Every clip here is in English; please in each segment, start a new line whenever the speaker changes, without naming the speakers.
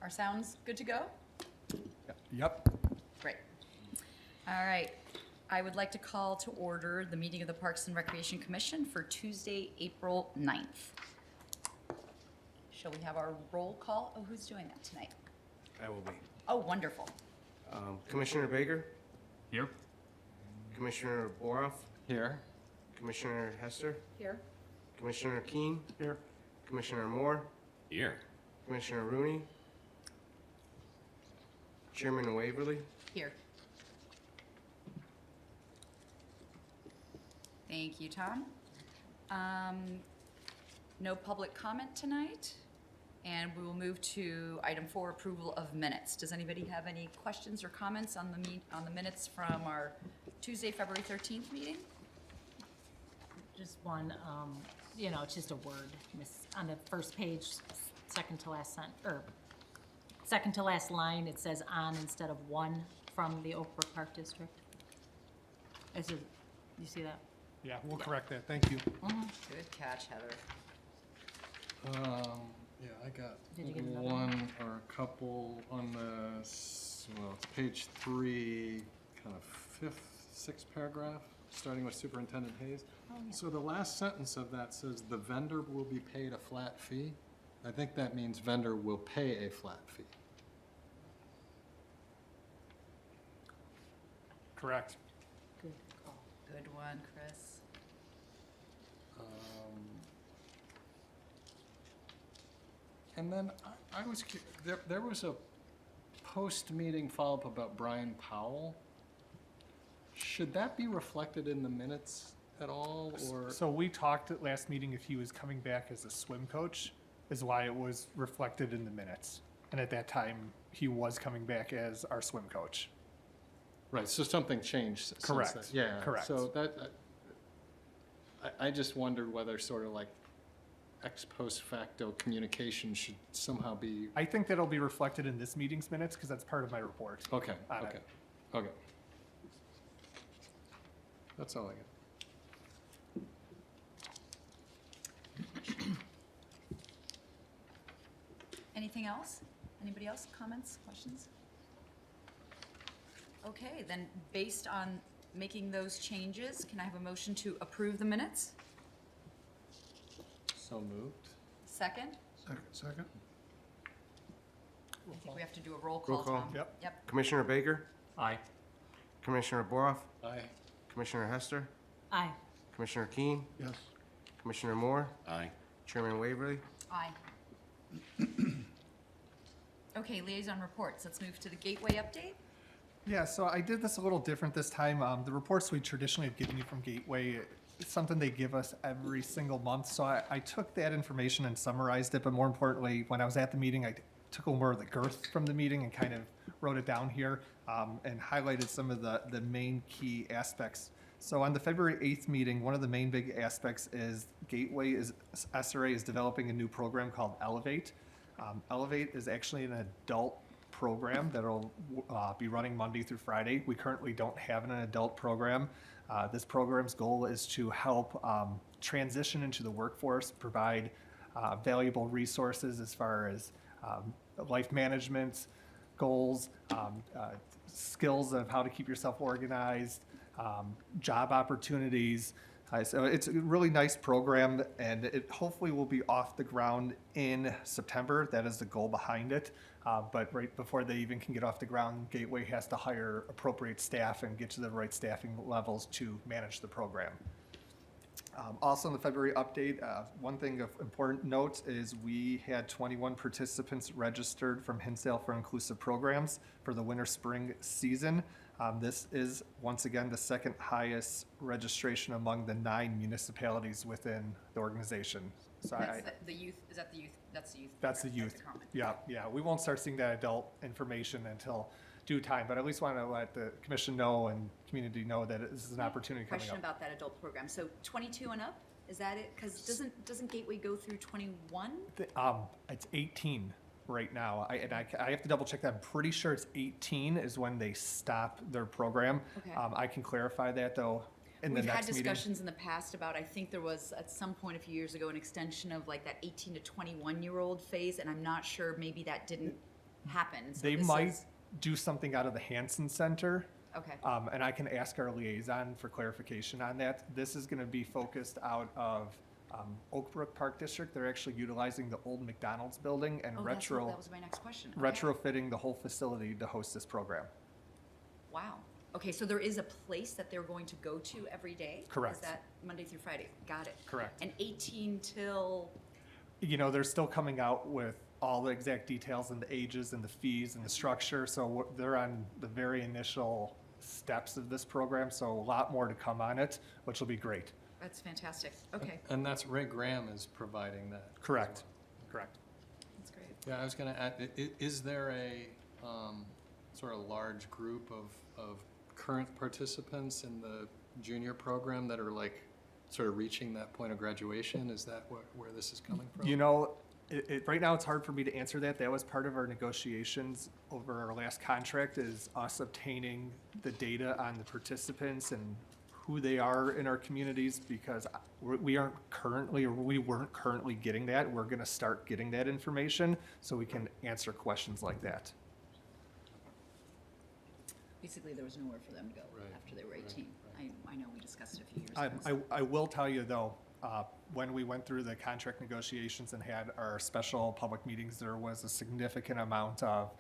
Our sound's good to go?
Yep.
Great. All right. I would like to call to order the meeting of the Parks and Recreation Commission for Tuesday, April 9th. Shall we have our roll call? Oh, who's doing that tonight?
I will be.
Oh, wonderful.
Commissioner Baker,
Here.
Commissioner Boroff,
Here.
Commissioner Hester,
Here.
Commissioner Keen,
Here.
Commissioner Moore,
Here.
Commissioner Rooney, Chairman Waverly.
Here. Thank you, Tom. No public comment tonight, and we will move to item 4, approval of minutes. Does anybody have any questions or comments on the minutes from our Tuesday, February 13th meeting?
Just one, it's just a word, on the first page, second to last or second to last line, it says on instead of one from the Oak Brook Park District. You see that?
Yeah, we'll correct that. Thank you.
Good catch, Heather.
Yeah, I got
Did you get another
one or a couple on the, it's page 3, kind of 5th, 6th paragraph, starting with Superintendent Hayes.
Oh, yeah.
So the last sentence of that says the vendor will be paid a flat fee. I think that means vendor will pay a flat fee.
Correct.
Good call.
Good one, Chris.
And then I was, there was a post-meeting follow-up about Brian Powell. Should that be reflected in the minutes at all, or?
So we talked at last meeting if he was coming back as a swim coach, is why it was reflected in the minutes. And at that time, he was coming back as our swim coach.
Right, so something changed since then.
Correct,
Yeah.
correct.
So that, I just wondered whether sort of like ex post facto communication should somehow be,
I think that'll be reflected in this meeting's minutes because that's part of my report.
okay,
On it.
okay, okay. That's all I got.
Anything else? Anybody else? Comments, questions? Okay, then based on making those changes, can I have a motion to approve the minutes?
So moved.
Second?
Second.
I think we have to do a roll call,
Roll call.
Tom.
Yep.
Yep.
Commissioner Baker,
Aye.
Commissioner Boroff,
Aye.
Commissioner Hester,
Aye.
Commissioner Keen,
Yes.
Commissioner Moore,
Aye.
Chairman Waverly.
Aye. Okay, liaison reports. Let's move to the Gateway update.
Yeah, so I did this a little different this time. The reports we traditionally have given you from Gateway, it's something they give us every single month. So I took that information and summarized it, but more importantly, when I was at the meeting, I took a little more of the girth from the meeting and kind of wrote it down here and highlighted some of the main key aspects. So on the February 8th meeting, one of the main big aspects is SRA is developing a new program called Elevate. Elevate is actually an adult program that'll be running Monday through Friday. We currently don't have an adult program. This program's goal is to help transition into the workforce, provide valuable resources as far as life management goals, skills of how to keep yourself organized, job opportunities. So it's a really nice program, and it hopefully will be off the ground in September. That is the goal behind it. But right before they even can get off the ground, Gateway has to hire appropriate staff and get to the right staffing levels to manage the program. Also in the February update, one thing of important note is we had 21 participants registered from Hinsdale for inclusive programs for the winter-spring season. This is, once again, the second highest registration among the 9 municipalities within the organization. So
That's the youth, is that the youth? That's the youth.
that's the
program,
youth.
common.
Yeah. We won't start seeing that adult information until due time, but at least want to let the commission know and community know that this is an opportunity coming
Question
up.
about that adult program. So 22 and up, is that it? Because doesn't Gateway go through 21?
It's 18 right now. I have to double check that. I'm pretty sure it's 18 is when they stop their program.
Okay.
I can clarify that though in the
We've had
next meeting.
discussions in the past about, I think there was at some point a few years ago, an extension of like that 18 to 21-year-old phase, and I'm not sure, maybe that didn't happen? So
They
this
might
is-
do something out of the Hanson Center,
Okay,
and I can ask our liaison for clarification on that. This is gonna be focused out of Oak Brook Park District. They're actually utilizing the old McDonald's building and
oh, that was my next question. Okay.
retrofitting the whole facility to host this program.
Wow. Okay, so there is a place that they're going to go to every day?
Correct.
Is that Monday through Friday? Got it.
Correct.
And 18 till,
You know, they're still coming out with all the exact details and the ages and the fees and the structure, so they're on the very initial steps of this program, so a lot more to come on it, which will be great.
that's fantastic. Okay,
And that's Ray Graham is providing that.
Correct, correct.
that's great.
Yeah, I was gonna add, is there a, sort of large group of current participants in the junior program that are like, sort of reaching that point of graduation? Is that where this is coming from?
You know, right now, it's hard for me to answer that. That was part of our negotiations over our last contract, is us obtaining the data on the participants and who they are in our communities, because we weren't currently getting that. We're gonna start getting that information so we can answer questions like that.
Basically, there was nowhere for them to go
Right,
after they were
right,
18. I know we discussed it a few years ago.
I will tell you though, when we went through the contract negotiations and had our special public meetings, there was a significant amount of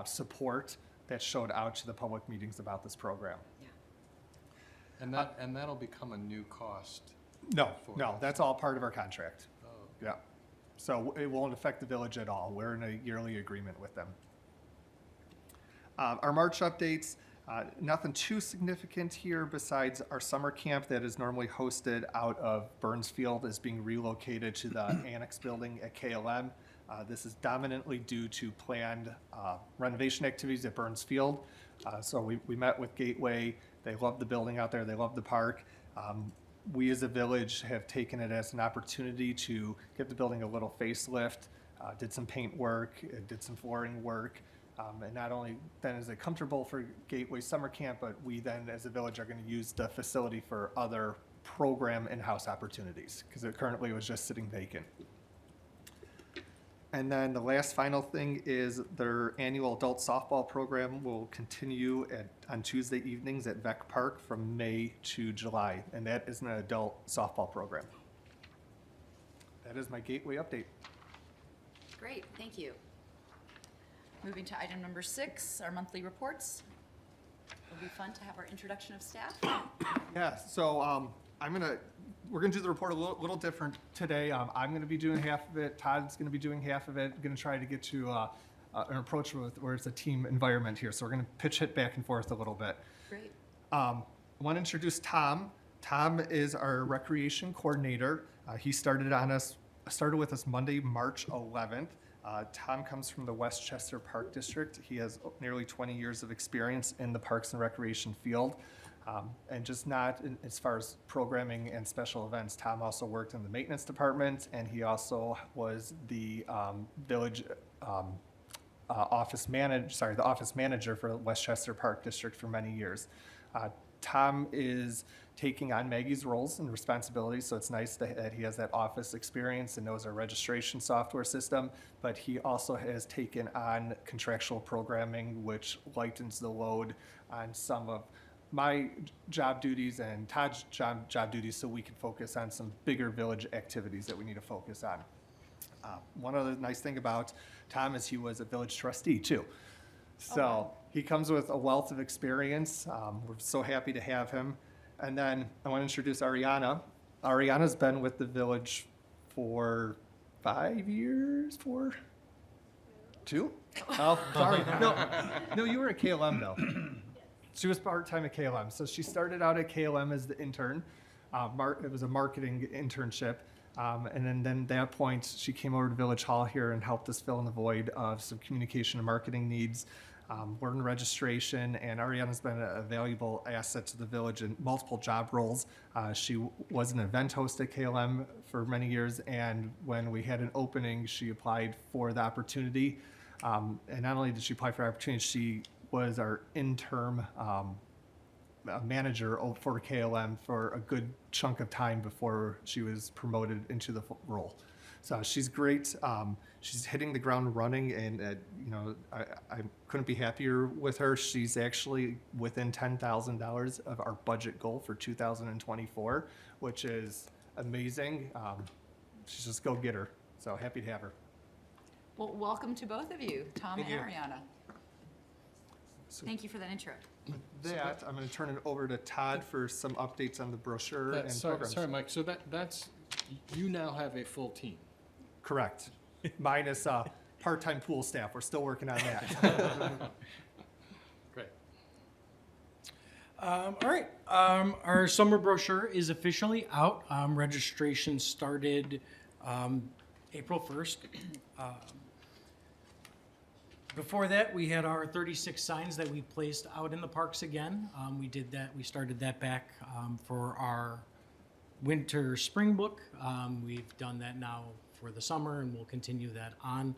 support that showed out to the public meetings about this program.
Yeah.
And that'll become a new cost.
No,
For
no,
us.
that's all part of our contract.
Oh,
Yeah. So it won't affect the village at all. We're in a yearly agreement with them. Our March updates, nothing too significant here besides our summer camp that is normally hosted out of Burns Field is being relocated to the annex building at KLM. This is dominantly due to planned renovation activities at Burns Field. So we met with Gateway. They love the building out there. They love the park. We as a village have taken it as an opportunity to give the building a little facelift, did some paint work, did some flooring work. And not only then is it comfortable for Gateway Summer Camp, but we then as a village are going to use the facility for other program in-house opportunities, because it currently was just sitting vacant. And then the last final thing is their annual adult softball program will continue on Tuesday evenings at Vec Park from May to July, and that is an adult softball program. That is my Gateway update.
Great, thank you. Moving to item number 6, our monthly reports. It'll be fun to have our introduction of staff.
Yeah, so we're gonna do the report a little different today. I'm gonna be doing half of it. Todd's gonna be doing half of it. Gonna try to get to an approach where it's a team environment here. So we're gonna pitch it back and forth a little bit.
Great.
I want to introduce Tom. Tom is our recreation coordinator. He started with us Monday, March 11th. Tom comes from the Westchester Park District. He has nearly 20 years of experience in the parks and recreation field. And just not as far as programming and special events. Tom also worked in the maintenance department, and he also was the village office manager for Westchester Park District for many years. Tom is taking on Maggie's roles and responsibilities, so it's nice that he has that office experience and knows our registration software system, but he also has taken on contractual programming, which lightens the load on some of my job duties and Todd's job duties, so we can focus on some bigger village activities that we need to focus on. One other nice thing about Tom is he was a village trustee too. So he comes with a wealth of experience. We're so happy to have him. And then I want to introduce Ariana. Ariana's been with the village for 5 years, 4? 2? Oh, sorry. No, you were at KLM though. She was part-time at KLM. So she started out at KLM as the intern. It was a marketing internship. And then at that point, she came over to Village Hall here and helped us fill in the void of some communication and marketing needs, learn registration, and Ariana's been a valuable asset to the village in multiple job roles. She was an event host at KLM for many years, and when we had an opening, she applied for the opportunity. And not only did she apply for the opportunity, she was our interim manager for KLM for a good chunk of time before she was promoted into the role. So she's great. She's hitting the ground running, and I couldn't be happier with her. She's actually within $10,000 of our budget goal for 2024, which is amazing. She's just go get her. So happy to have her.
Well, welcome to both of you, Tom
Thank
and
you.
Ariana.
So
Thank you for that intro.
that, I'm going to turn it over to Todd for some updates on the brochure and
Sorry,
programs.
sorry, Mike, so that's, you now have a full team.
Correct. Minus part-time pool staff. We're still working on that.
Great.
All right. Our summer brochure is officially out. Registration started April 1st. Before that, we had our 36 signs that we placed out in the parks again. We started that back for our winter spring book. We've done that now for the summer, and we'll continue that on.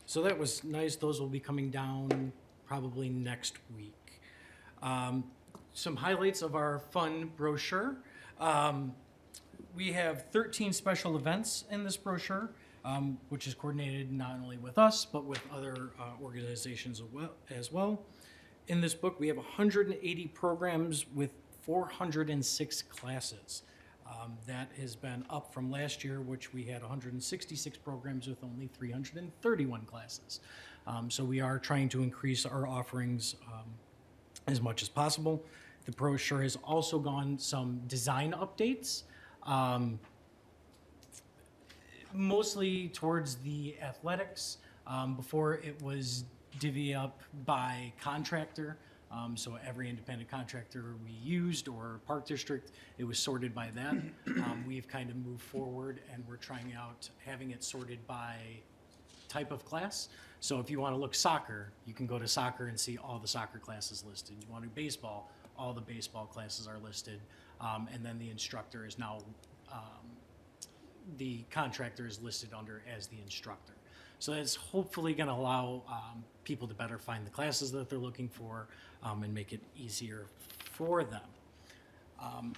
So that was nice. Those will be coming down probably next week. Some highlights of our fun brochure. We have 13 special events in this brochure, which is coordinated not only with us, but with other organizations as well. In this book, we have 180 programs with 406 classes. That has been up from last year, which we had 166 programs with only 331 classes. So we are trying to increase our offerings as much as possible. The brochure has also gone some design updates, mostly towards the athletics. Before it was divvy up by contractor. So every independent contractor we used or park district, it was sorted by that. We've kind of moved forward and we're trying out having it sorted by type of class. So if you want to look soccer, you can go to soccer and see all the soccer classes listed. You want to do baseball, all the baseball classes are listed. And then the instructor is now, the contractor is listed under as the instructor. So that's hopefully going to allow people to better find the classes that they're looking for and make it easier for them.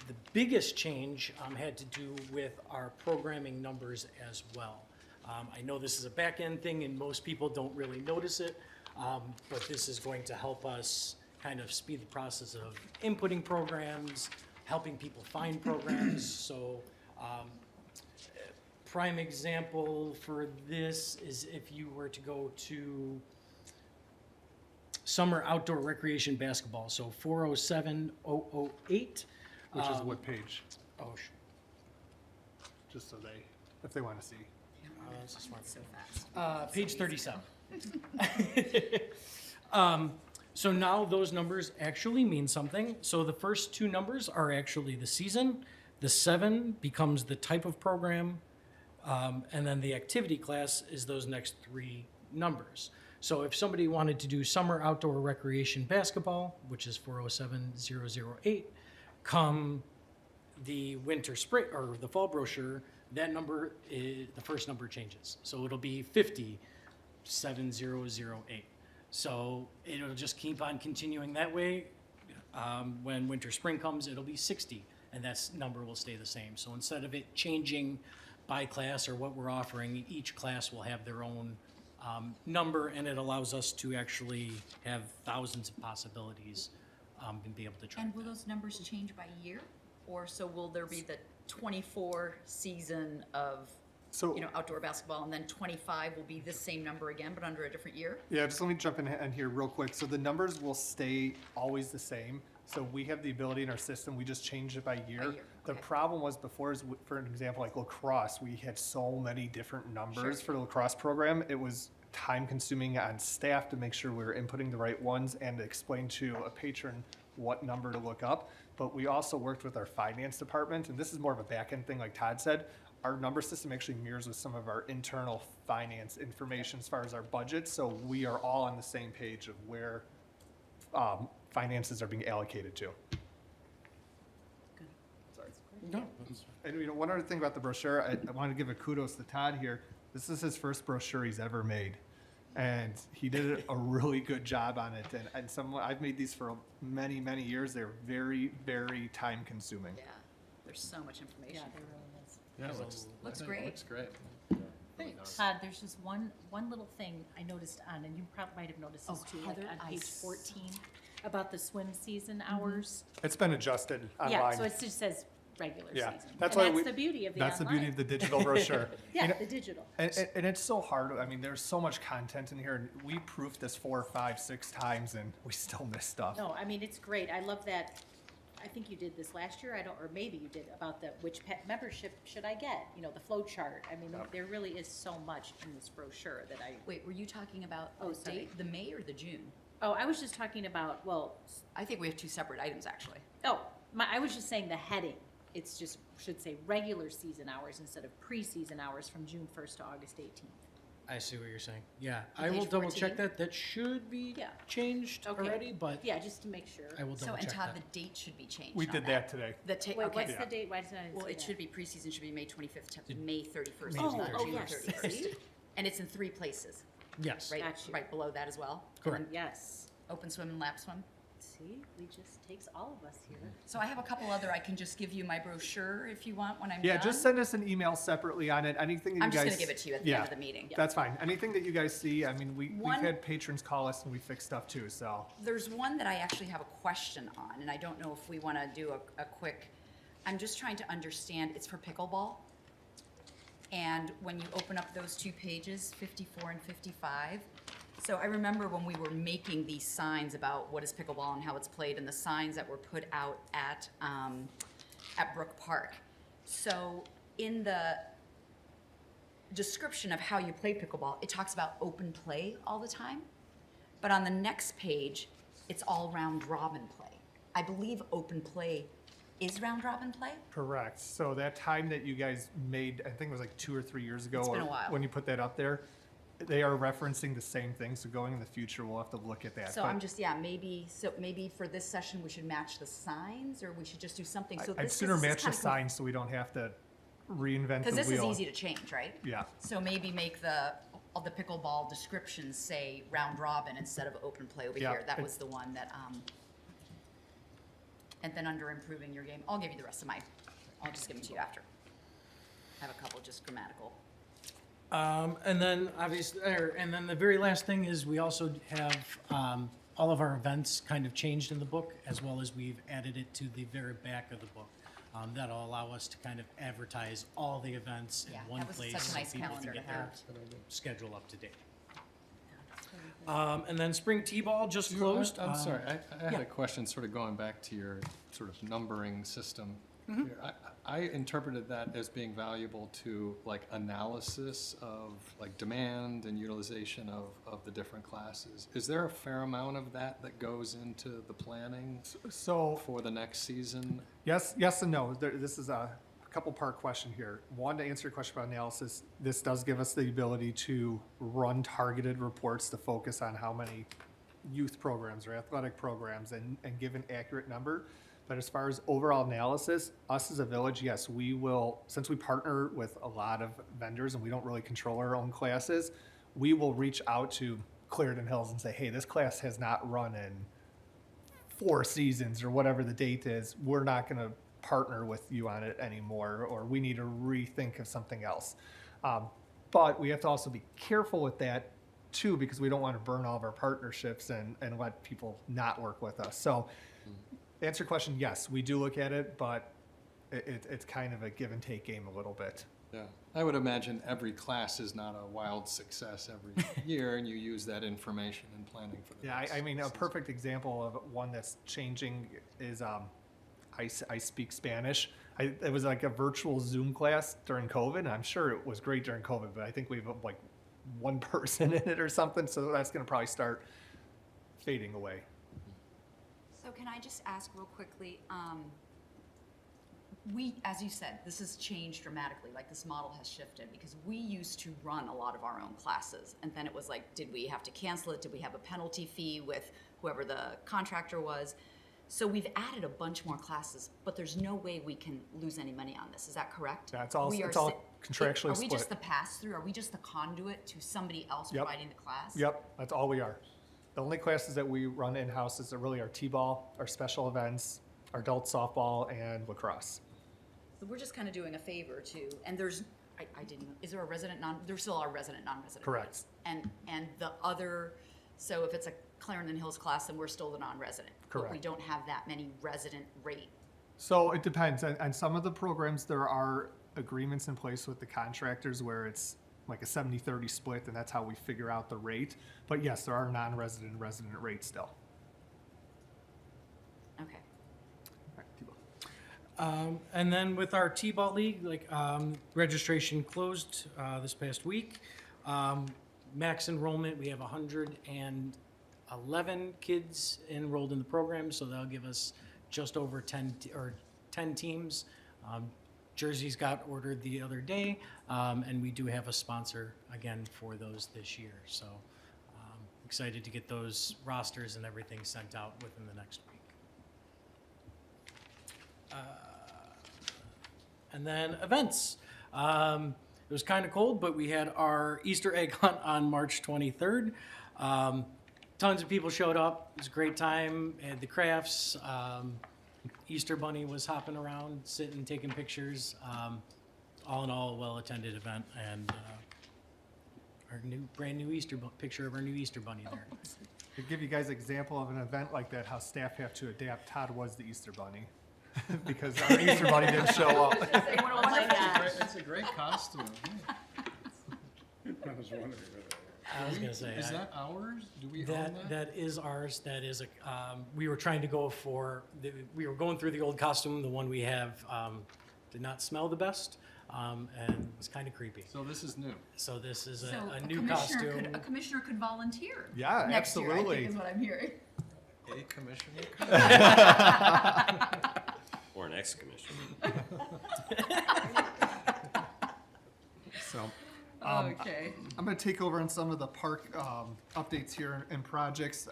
The biggest change had to do with our programming numbers as well. I know this is a back-end thing and most people don't really notice it, but this is going to help us kind of speed the process of inputting programs, helping people find programs. So prime example for this is if you were to go to summer outdoor recreation basketball, so 407008.
Which is what page?
Oh,
Just so if they want to see.
this is one.
So fast.
Page 37. So now those numbers actually mean something. So the first two numbers are actually the season. The 7 becomes the type of program. And then the activity class is those next 3 numbers. So if somebody wanted to do summer outdoor recreation basketball, which is 407008, come the winter spring or the fall brochure, that number is, the first number changes. So it'll be 507008. So it'll just keep on continuing that way. When winter spring comes, it'll be 60, and that number will stay the same. So instead of it changing by class or what we're offering, each class will have their own number, and it allows us to actually have thousands of possibilities and be able to track
And will
that.
those numbers change by year? Or so will there be the 24 season of,
So
outdoor basketball, and then 25 will be the same number again, but under a different year?
yeah, just let me jump in here real quick. So the numbers will stay always the same. So we have the ability in our system, we just change it by year.
year,
The
okay.
problem was before, is for an example, like lacrosse, we had so many different numbers
Sure.
for the lacrosse program. It was time consuming on staff to make sure we were inputting the right ones and to explain to a patron what number to look up. But we also worked with our finance department, and this is more of a back end thing, like Todd said. Our number system actually mirrors with some of our internal finance information as far as our budget, so we are all on the same page of where finances are being allocated to.
No,
And one other thing about the brochure, I want to give a kudos to Todd here. This is his first brochure he's ever made. And he did a really good job on it. And I've made these for many, many years. They're very, very time consuming.
Yeah, there's so much information.
Yeah, there really is.
Yeah,
There's a-
looks
great.
Looks great.
Thanks.
Todd, there's just one little thing I noticed on, and you probably might have noticed this
Oh,
too, like
Heather,
on
I
page
s-
14, about the swim season hours.
It's been adjusted
Yeah,
online.
so it just says regular
Yeah,
season.
that's
And
why
that's
we-
the beauty of the
That's the beauty of
online.
the digital brochure.
Yeah,
And-
the digital.
And it's so hard. I mean, there's so much content in here, and we proofed this 4, 5, 6 times, and we still miss stuff.
No, I mean, it's great. I love that. I think you did this last year, or maybe you did, about the, which pet membership should I get? You know, the flow chart. I mean, there really is so much in this brochure that I,
Wait, were you talking about
Oh,
the
sorry.
date, the May or the June?
oh, I was just talking about, well,
I think we have two separate items, actually.
I was just saying the heading. It's just, should say regular season hours instead of preseason hours from June 1st to August 18th.
I see what you're saying. Yeah,
On
I will
page
double check
14?
that. That should be
Yeah.
changed
Okay.
already, but
Yeah, just to make sure.
I will
So,
double
and
check
Todd,
that.
the date should be changed
We
on
did that today.
The ta,
Wait,
okay.
what's
Yeah.
the date? Why did I
Well,
see
it
that?
should be preseason should be May 25th to May 31st,
May
not
31st.
June
yes.
31st. And it's in 3 places,
Yes.
right,
Got you.
right below that as well?
Correct.
Yes.
Open swim and lap swim.
See, we just takes all of us here.
So I have a couple other, I can just give you my brochure if you want when I'm
Yeah,
done.
just send us an email separately on it. Anything that you
I'm
guys.
just gonna give it to you at the end of the meeting.
That's fine. Anything that you guys see, I mean, we've
One-
had patrons call us and we fix stuff too, so.
There's one that I actually have a question on, and I don't know if we want to do a quick, I'm just trying to understand, it's for pickleball. And when you open up those 2 pages, 54 and 55, so I remember when we were making these signs about what is pickleball and how it's played, and the signs that were put out at Brook Park. So in the description of how you play pickleball, it talks about open play all the time. But on the next page, it's all round robin play. I believe open play is round robin play.
Correct. So that time that you guys made, I think it was like 2 or 3 years ago.
It's been
or
a while.
When you put that up there, they are referencing the same thing. So going in the future, we'll have to look at that.
So
But
I'm just, yeah, maybe for this session, we should match the signs, or we should just do something. So
I'd
this
sooner
is
match the
kinda
signs so we don't have to reinvent the
Because
wheel.
this is easy to change, right?
Yeah.
So maybe make all the pickleball descriptions say round robin instead of open play over
Yeah,
here. That
it-
was the one that, and then under improving your game, I'll give you the rest of I'll just give them to you after. I have a couple just grammatical.
And then obviously, and then the very last thing is we also have all of our events kind of changed in the book, as well as we've added it to the very back of the book. That'll allow us to kind of advertise all the events in
Yeah,
one
that was
place.
such a
so
nice
people can
calendar to
get their
have.
schedule up to date. And then spring T-ball just closed.
I'm sorry, I had
yeah.
a question sort of going back to your sort of numbering system.
Mm-hmm.
here. I interpreted that as being valuable to like analysis of like demand and utilization of the different classes. Is there a fair amount of that that goes into the planning
So
for the next season?
yes and no. This is a couple part question here. One, to answer your question about analysis, this does give us the ability to run targeted reports to focus on how many youth programs or athletic programs and give an accurate number. But as far as overall analysis, us as a village, yes, we will, since we partner with a lot of vendors and we don't really control our own classes, we will reach out to Clarendon Hills and say, hey, this class has not run in 4 seasons or whatever the date is. We're not going to partner with you on it anymore, or we need to rethink of something else. But we have to also be careful with that too, because we don't want to burn all of our partnerships and let people not work with us. So to answer your question, yes, we do look at it, but it's kind of a give and take game a little bit.
Yeah, I would imagine every class is not a wild success every year, and you use that information in planning for the
Yeah,
next
I mean, a
season.
perfect example of one that's changing is I speak Spanish. It was like a virtual Zoom class during COVID, and I'm sure it was great during COVID, but I think we have like 1 person in it or something, so that's going to probably start fading away.
So can I just ask real quickly, as you said, this has changed dramatically, like this model has shifted, because we used to run a lot of our own classes, and then it was like, did we have to cancel it? Did we have a penalty fee with whoever the contractor was? So we've added a bunch more classes, but there's no way we can lose any money on this, is that correct?
Yeah, it's all
We are
contractually
Are we
split.
just the pass-through? Are we just the conduit to somebody else
Yep.
providing the class?
Yep, that's all we are. The only classes that we run in-house is really our T-ball, our special events, our adult softball, and lacrosse.
we're just kind of doing a favor to, and there's, I didn't, is there a resident there still are resident, non-resident
Correct.
rates. And the other, so if it's a Clarendon Hills class, then we're still the non-resident. But we
Correct.
don't have that many resident rate.
So it depends. On some of the programs, there are agreements in place with the contractors where it's like a 70-30 split, and that's how we figure out the rate. But yes, there are non-resident and resident rates still.
Okay.
All right, Thibault.
And then with our T-ball league, registration closed this past week. Max enrollment, we have 111 kids enrolled in the program, so that'll give us just over 10 teams. Jerseys got ordered the other day, and we do have a sponsor again for those this year. So excited to get those rosters and everything sent out within the next week. And then events. It was kind of cold, but we had our Easter egg hunt on March 23rd. Tons of people showed up. It was a great time. Had the crafts. Easter Bunny was hopping around, sitting, taking pictures. All in all, a well-attended event, and our brand new picture of our new Easter Bunny there.
To give you guys an example of an event like that, how staff have to adapt, Todd was the Easter Bunny. Because our Easter Bunny didn't show up.
Oh my gosh.
It's a great costume.
I was gonna say.
Is that ours? Do we own that?
That is ours. That is we were trying to go for, we were going through the old costume. The one we have did not smell the best, and was kind of creepy.
So this is new.
So this is
So
a new costume.
A commissioner could volunteer.
Yeah,
next year, I
absolutely.
think is what I'm hearing.
A commissioner?
Or an ex-commissioner.
So
Okay.
I'm going to take over on some of the park updates here and projects.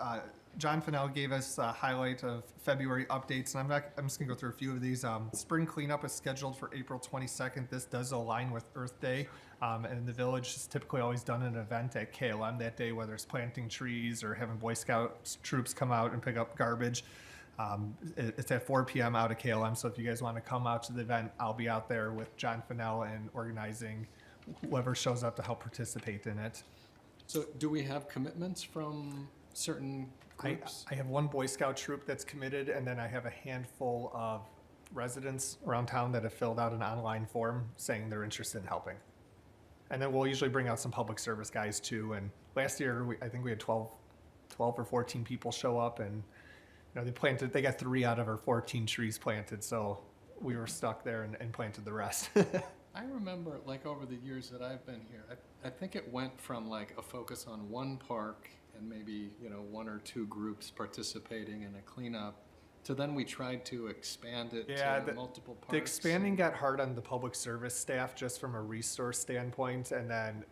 John Fennell gave us a highlight of February updates, and I'm just going to go through a few of these. Spring cleanup is scheduled for April 22nd. This does align with Earth Day, and the village has typically always done an event at KLM that day, whether it's planting trees or having Boy Scouts troops come out and pick up garbage. It's at 4 p.m. out at KLM, so if you guys want to come out to the event, I'll be out there with John Fennell and organizing whoever shows up to help participate in it.
So do we have commitments from certain groups?
I have one Boy Scout troop that's committed, and then I have a handful of residents around town that have filled out an online form saying they're interested in helping. And then we'll usually bring out some public service guys too. And last year, I think we had 12 or 14 people show up, and they got 3 out of our 14 trees planted, so we were stuck there and planted the rest.
I remember, over the years that I've been here, I think it went from a focus on one park and maybe 1 or 2 groups participating in a cleanup, to then we tried to expand it to multiple parks.
The expanding got hard on the public service staff just from a resource standpoint, and then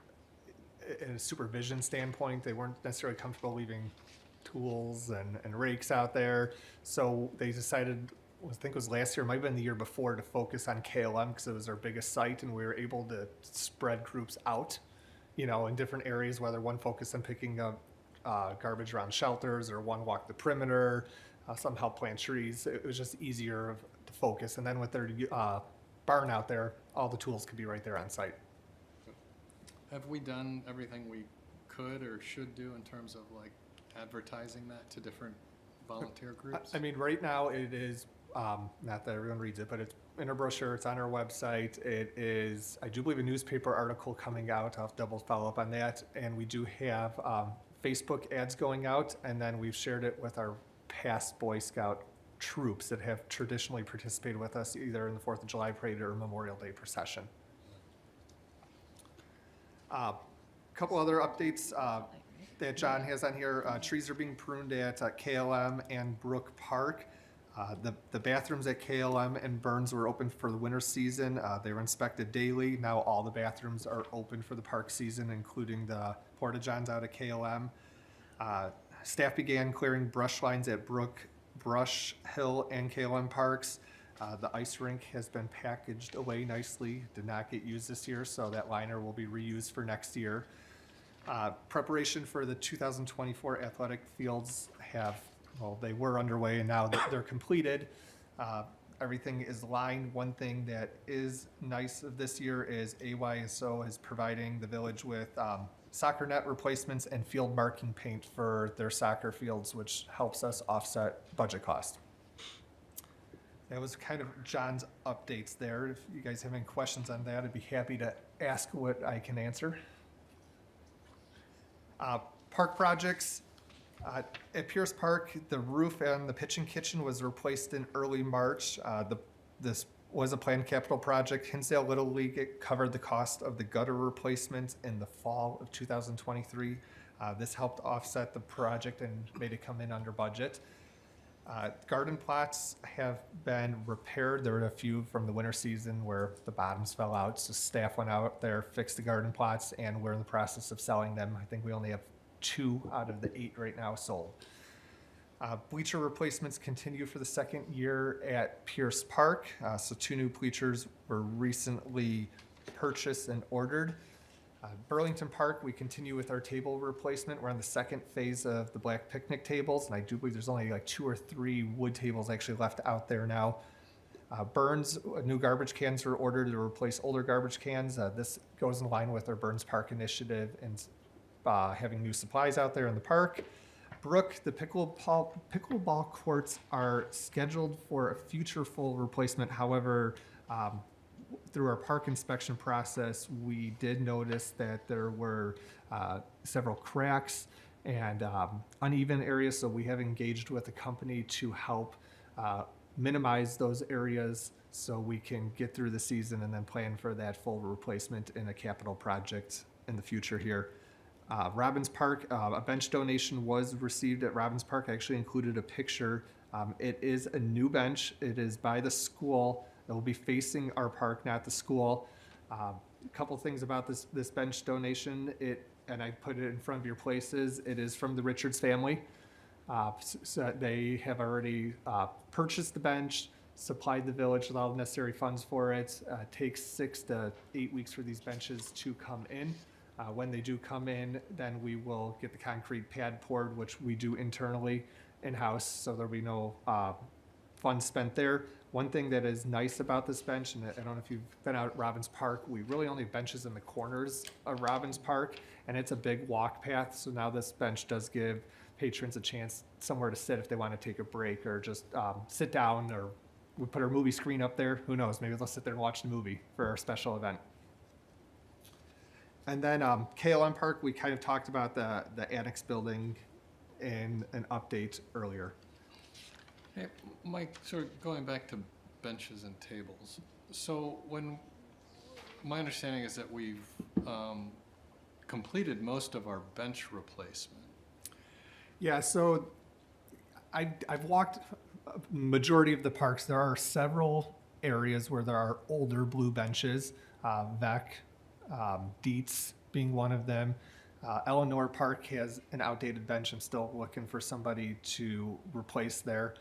in a supervision standpoint, they weren't necessarily comfortable leaving tools and rakes out there. So they decided, I think it was last year, might have been the year before, to focus on KLM because it was our biggest site, and we were able to spread groups out, in different areas, whether one focused on picking up garbage around shelters or one walked the perimeter, some helped plant trees. It was just easier to focus. And then with their barn out there, all the tools could be right there on site.
Have we done everything we could or should do in terms of advertising that to different volunteer groups?
I mean, right now it is, not that everyone reads it, but it's in our brochure, it's on our website. It is, I do believe, a newspaper article coming out. I'll have to double follow up on that. And we do have Facebook ads going out, and then we've shared it with our past Boy Scout troops that have traditionally participated with us either in the 4th of July parade or Memorial Day procession. Couple other updates that John has on here. Trees are being pruned at KLM and Brook Park. The bathrooms at KLM and Burns were open for the winter season. They were inspected daily. Now all the bathrooms are open for the park season, including the porta-johns out at KLM. Staff began clearing brush lines at Brook, Brush Hill, and KLM parks. The ice rink has been packaged away nicely. Did not get used this year, so that liner will be reused for next year. Preparation for the 2024 athletic fields they were underway, and now they're completed. everything is lined. One thing that is nice of this year is AYSO is providing the village with soccer net replacements and field marking paint for their soccer fields, which helps us offset budget cost. That was kind of John's updates there. If you guys have any questions on that, I'd be happy to ask what I can answer. Park projects. At Pierce Park, the roof and the pitching kitchen was replaced in early March. This was a planned capital project. Hinsdale Little League covered the cost of the gutter replacement in the fall of 2023. This helped offset the project and made it come in under budget. Garden plots have been repaired. There were a few from the winter season where the bottoms fell out, so staff went out there, fixed the garden plots, and we're in the process of selling them. I think we only have 2 out of the 8 right now sold. Bleacher replacements continue for the second year at Pierce Park. So 2 new bleachers were recently purchased and ordered. Burlington Park, we continue with our table replacement. We're on the second phase of the black picnic tables, and I do believe there's only like 2 or 3 wood tables actually left out there now. Burns, new garbage cans were ordered to replace older garbage cans. This goes in line with our Burns Park initiative and having new supplies out there in the park. Brook, the pickleball courts are scheduled for a future full replacement. However, through our park inspection process, we did notice that there were several cracks and uneven areas, so we have engaged with a company to help minimize those areas so we can get through the season and then plan for that full replacement in a capital project in the future here. Robbins Park, a bench donation was received at Robbins Park. I actually included a picture. It is a new bench. It is by the school. It will be facing our park, not the school. A couple things about this bench donation. And I put it in front of your places. It is from the Richards family. So they have already purchased the bench, supplied the village with all the necessary funds for it. It takes 6 to 8 weeks for these benches to come in. When they do come in, then we will get the concrete pad poured, which we do internally in-house, so there'll be no funds spent there. One thing that is nice about this bench, and I don't know if you've been out at Robbins Park, we really only have benches in the corners of Robbins Park, and it's a big walk path, so now this bench does give patrons a chance somewhere to sit if they want to take a break or just sit down, or we put our movie screen up there. Who knows? Maybe they'll sit there and watch the movie for our special event. And then KLM Park, we kind of talked about the annex building in an update earlier.
Hey, Mike, sort of going back to benches and tables. So my understanding is that we've completed most of our bench replacement.
Yeah, so I've walked a majority of the parks. There are several areas where there are older blue benches, VEC, Dietz being one of them. Eleanor Park has an outdated bench. I'm still looking for somebody to replace there.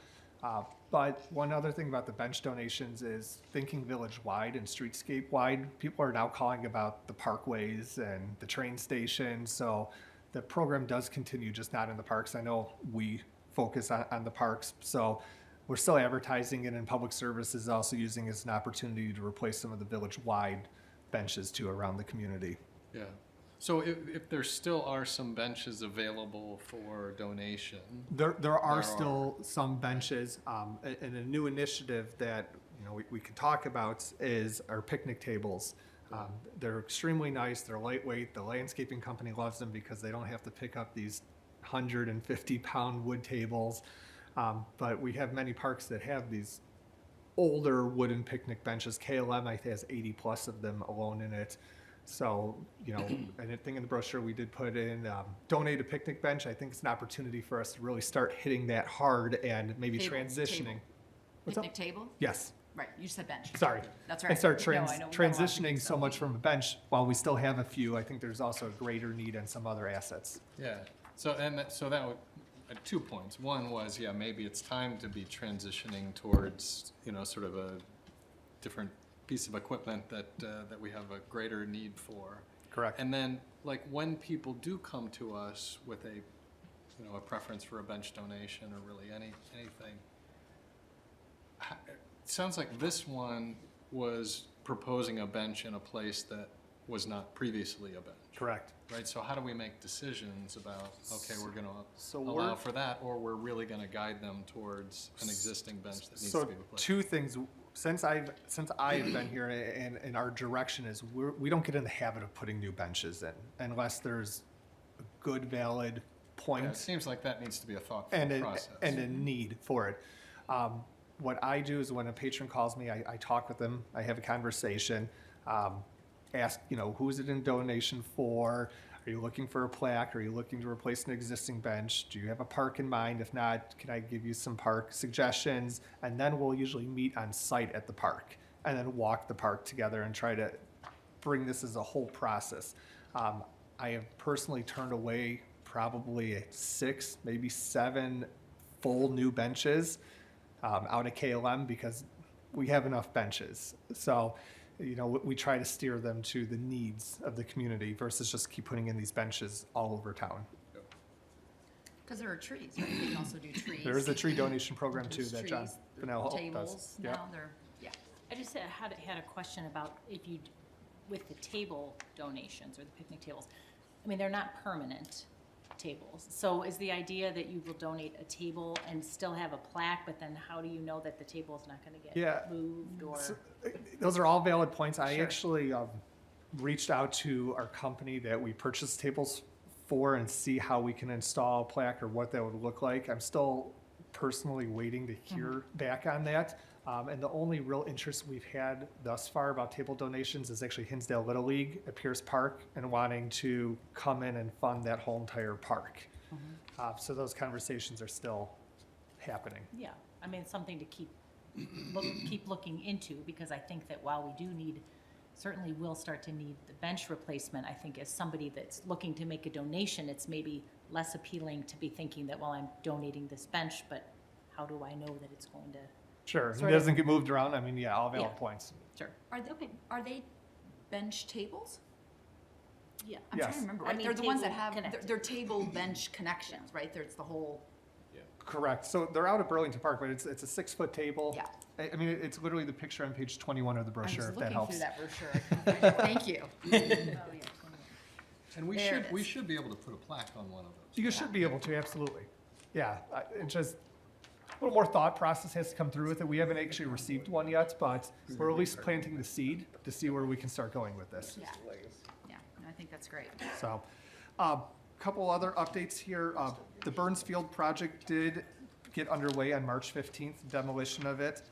But one other thing about the bench donations is thinking village-wide and streetscape-wide. People are now calling about the parkways and the train station. So the program does continue, just not in the parks. I know we focus on the parks. So we're still advertising it, and public services also using it as an opportunity to replace some of the village-wide benches too around the community.
Yeah. So if there still are some benches available for donation.
There are still some benches, and a new initiative that we could talk about is our picnic tables. They're extremely nice. They're lightweight. The landscaping company loves them because they don't have to pick up these 150-pound wood tables. But we have many parks that have these older wooden picnic benches. KLM, I think, has 80 plus of them alone in it. So, and I think in the brochure we did put in, donate a picnic bench. I think it's an opportunity for us to really start hitting that hard and maybe
Table,
transitioning.
table.
What's up?
Picnic table?
Yes.
Right, you said bench.
Sorry.
That's right.
And start
No, I know we got a lot of
transitioning
things,
so much from a bench. While we still have a few, I think there's also a greater need on some other assets.
Yeah. So that would, 2 points. One was, maybe it's time to be transitioning towards, sort of a different piece of equipment that we have a greater need for.
Correct.
And then, when people do come to us with a preference for a bench donation or really anything, sounds like this one was proposing a bench in a place that was not previously a bench.
Correct.
Right, so how do we make decisions about, okay, we're gonna
So
allow
we're-
for that, or we're really gonna guide them towards an existing bench that needs to
So
be replaced?
two things, since I've been here and our direction is we don't get in the habit of putting new benches in unless there's a good, valid
Yeah,
point.
it seems like that needs to be a thoughtful
and
process.
a need for it. What I do is when a patron calls me, I talk with them, I have a conversation, ask, who's it in donation for? Are you looking for a plaque? Are you looking to replace an existing bench? Do you have a park in mind? If not, can I give you some park suggestions? And then we'll usually meet on site at the park and then walk the park together and try to bring this as a whole process. I have personally turned away probably 6, maybe 7 full new benches out of KLM because we have enough benches. So, we try to steer them to the needs of the community versus just keep putting in these benches all over town.
Because there are trees, right? They can also do trees.
There is a tree donation program too
There's
that John
trees,
Fennell does.
Tables
Yep.
now, they're, yeah.
I just had a question about if you, with the table donations or the picnic tables, I mean, they're not permanent tables. So is the idea that you will donate a table and still have a plaque, but then how do you know that the table is not gonna
Yeah.
get moved or?
So, those are all valid points. I
Sure.
actually reached out to our company that we purchase tables for and see how we can install a plaque or what that would look like. I'm still personally waiting to hear back on that. And the only real interest we've had thus far about table donations is actually Hinsdale Little League at Pierce Park and wanting to come in and fund that whole entire park. So those conversations are still happening.
Yeah, I mean, something to keep looking into, because I think that while we do need, certainly will start to need the bench replacement, I think as somebody that's looking to make a donation, it's maybe less appealing to be thinking that, well, I'm donating this bench, but how do I know that it's going to?
Sure, it
Sort of-
doesn't get moved around. I mean, yeah, all valid
Yeah.
points.
Sure.
Are they bench tables?
Yeah.
I'm trying
Yes.
to remember,
I
right?
mean,
They're the ones that
table
have,
connected.
they're table bench connections, right? There's the whole,
Correct. So they're out at Burlington Park, but it's a 6-foot table.
Yeah.
I mean, it's literally the picture on page 21 of the
I
brochure,
was
if that
looking
helps.
through that brochure. I couldn't find it. Thank you.
And we
There
should,
it
we
is.
should be able to put a plaque on one of those.
You should be able to, absolutely. Yeah, it's just a little more thought process has to come through with it. We haven't actually received one yet, but we're at least planting the seed to see where we can start going with this.
Yeah. Yeah, no, I think that's great.
So, couple other updates here. The Burns Field project did get underway on March 15th, demolition of it.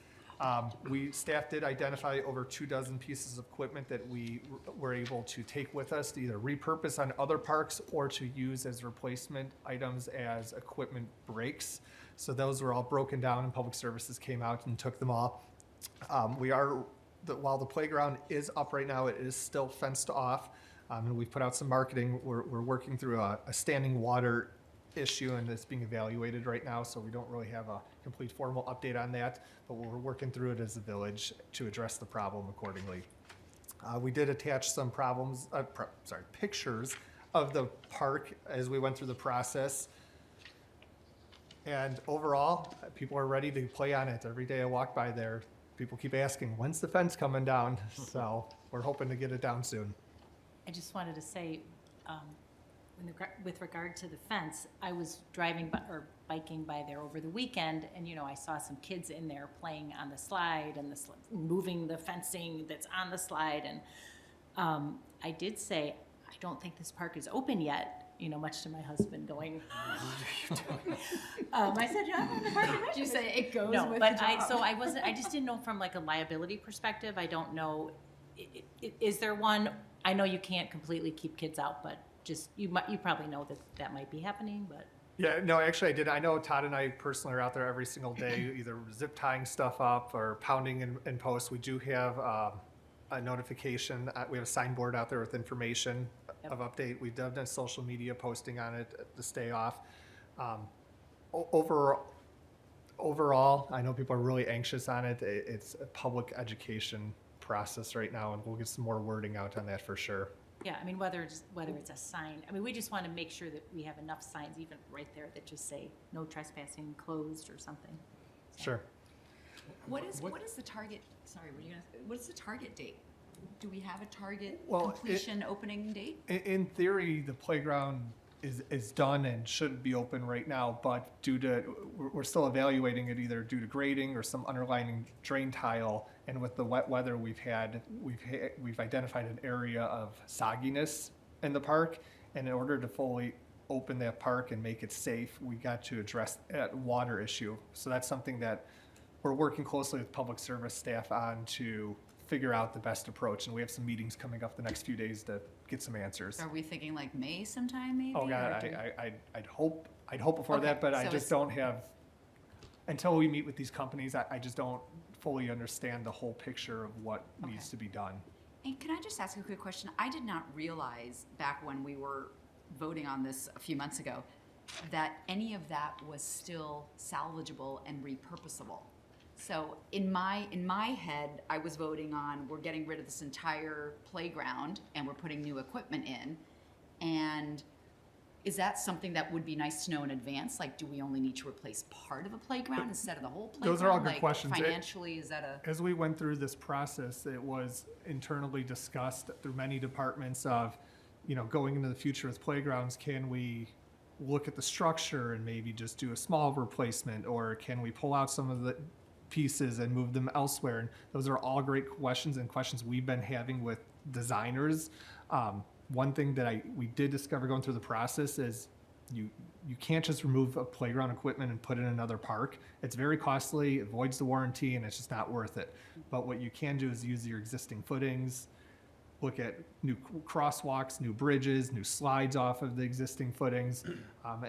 Staff did identify over 24 pieces of equipment that we were able to take with us to either repurpose on other parks or to use as replacement items as equipment breaks. So those were all broken down and Public Services came out and took them all. While the playground is up right now, it is still fenced off. And we've put out some marketing. We're working through a standing water issue and it's being evaluated right now, so we don't really have a complete formal update on that, but we're working through it as a village to address the problem accordingly. We did attach some pictures of the park as we went through the process. And overall, people are ready to play on it. Every day I walk by there, people keep asking, when's the fence coming down? So we're hoping to get it down soon.
I just wanted to say, with regard to the fence, I was driving or biking by there over the weekend, and I saw some kids in there playing on the slide and moving the fencing that's on the slide. And I did say, I don't think this park is open yet. Much to my husband going, I said, yeah, the park is open.
Did you say it goes
No,
with
but
the job?
I just didn't know from like a liability perspective. I don't know, is there one? I know you can't completely keep kids out, but just, you probably know that might be happening, but.
Yeah, no, actually I did. I know Todd and I personally are out there every single day, either zip tying stuff up or pounding in posts. We do have a notification. We have a signboard out there with information of update. We've done a social media posting on it to stay off. Overall, I know people are really anxious on it. It's a public education process right now, and we'll get some more wording out on that for sure.
Yeah, I mean, whether it's a sign, I mean, we just want to make sure that we have enough signs even right there that just say no trespassing, closed or something.
Sure.
What is the target, sorry, what is the target date? Do we have a target
Well,
completion opening date?
In theory, the playground is done and should be open right now, but due to, we're still evaluating it either due to grading or some underlying drain tile. And with the wet weather we've identified an area of sogginess in the park. And in order to fully open that park and make it safe, we got to address that water issue. So that's something that we're working closely with public service staff on to figure out the best approach. And we have some meetings coming up the next few days to get some answers.
Are we thinking like May sometime, maybe?
Oh God,
or do-
I'd hope before
Okay,
that, but I
so
just
it's-
don't have, until we meet with these companies, I just don't fully understand the whole picture of what needs
Okay.
to be done.
And can I just ask a quick question? I did not realize back when we were voting on this a few months ago that any of that was still salvageable and repurposable. So in my head, I was voting on, we're getting rid of this entire playground and we're putting new equipment in. And is that something that would be nice to know in advance? Like, do we only need to replace part of a playground instead of the whole playground?
Those are all good
Like,
questions.
Financially, is that a?
As we went through this process, it was internally discussed through many departments of, going into the future with playgrounds, can we look at the structure and maybe just do a small replacement, or can we pull out some of the pieces and move them elsewhere? And those are all great questions and questions we've been having with designers. One thing that we did discover going through the process is you can't just remove a playground equipment and put it in another park. It's very costly, it voids the warranty, and it's just not worth it. But what you can do is use your existing footings, look at new crosswalks, new bridges, new slides off of the existing footings.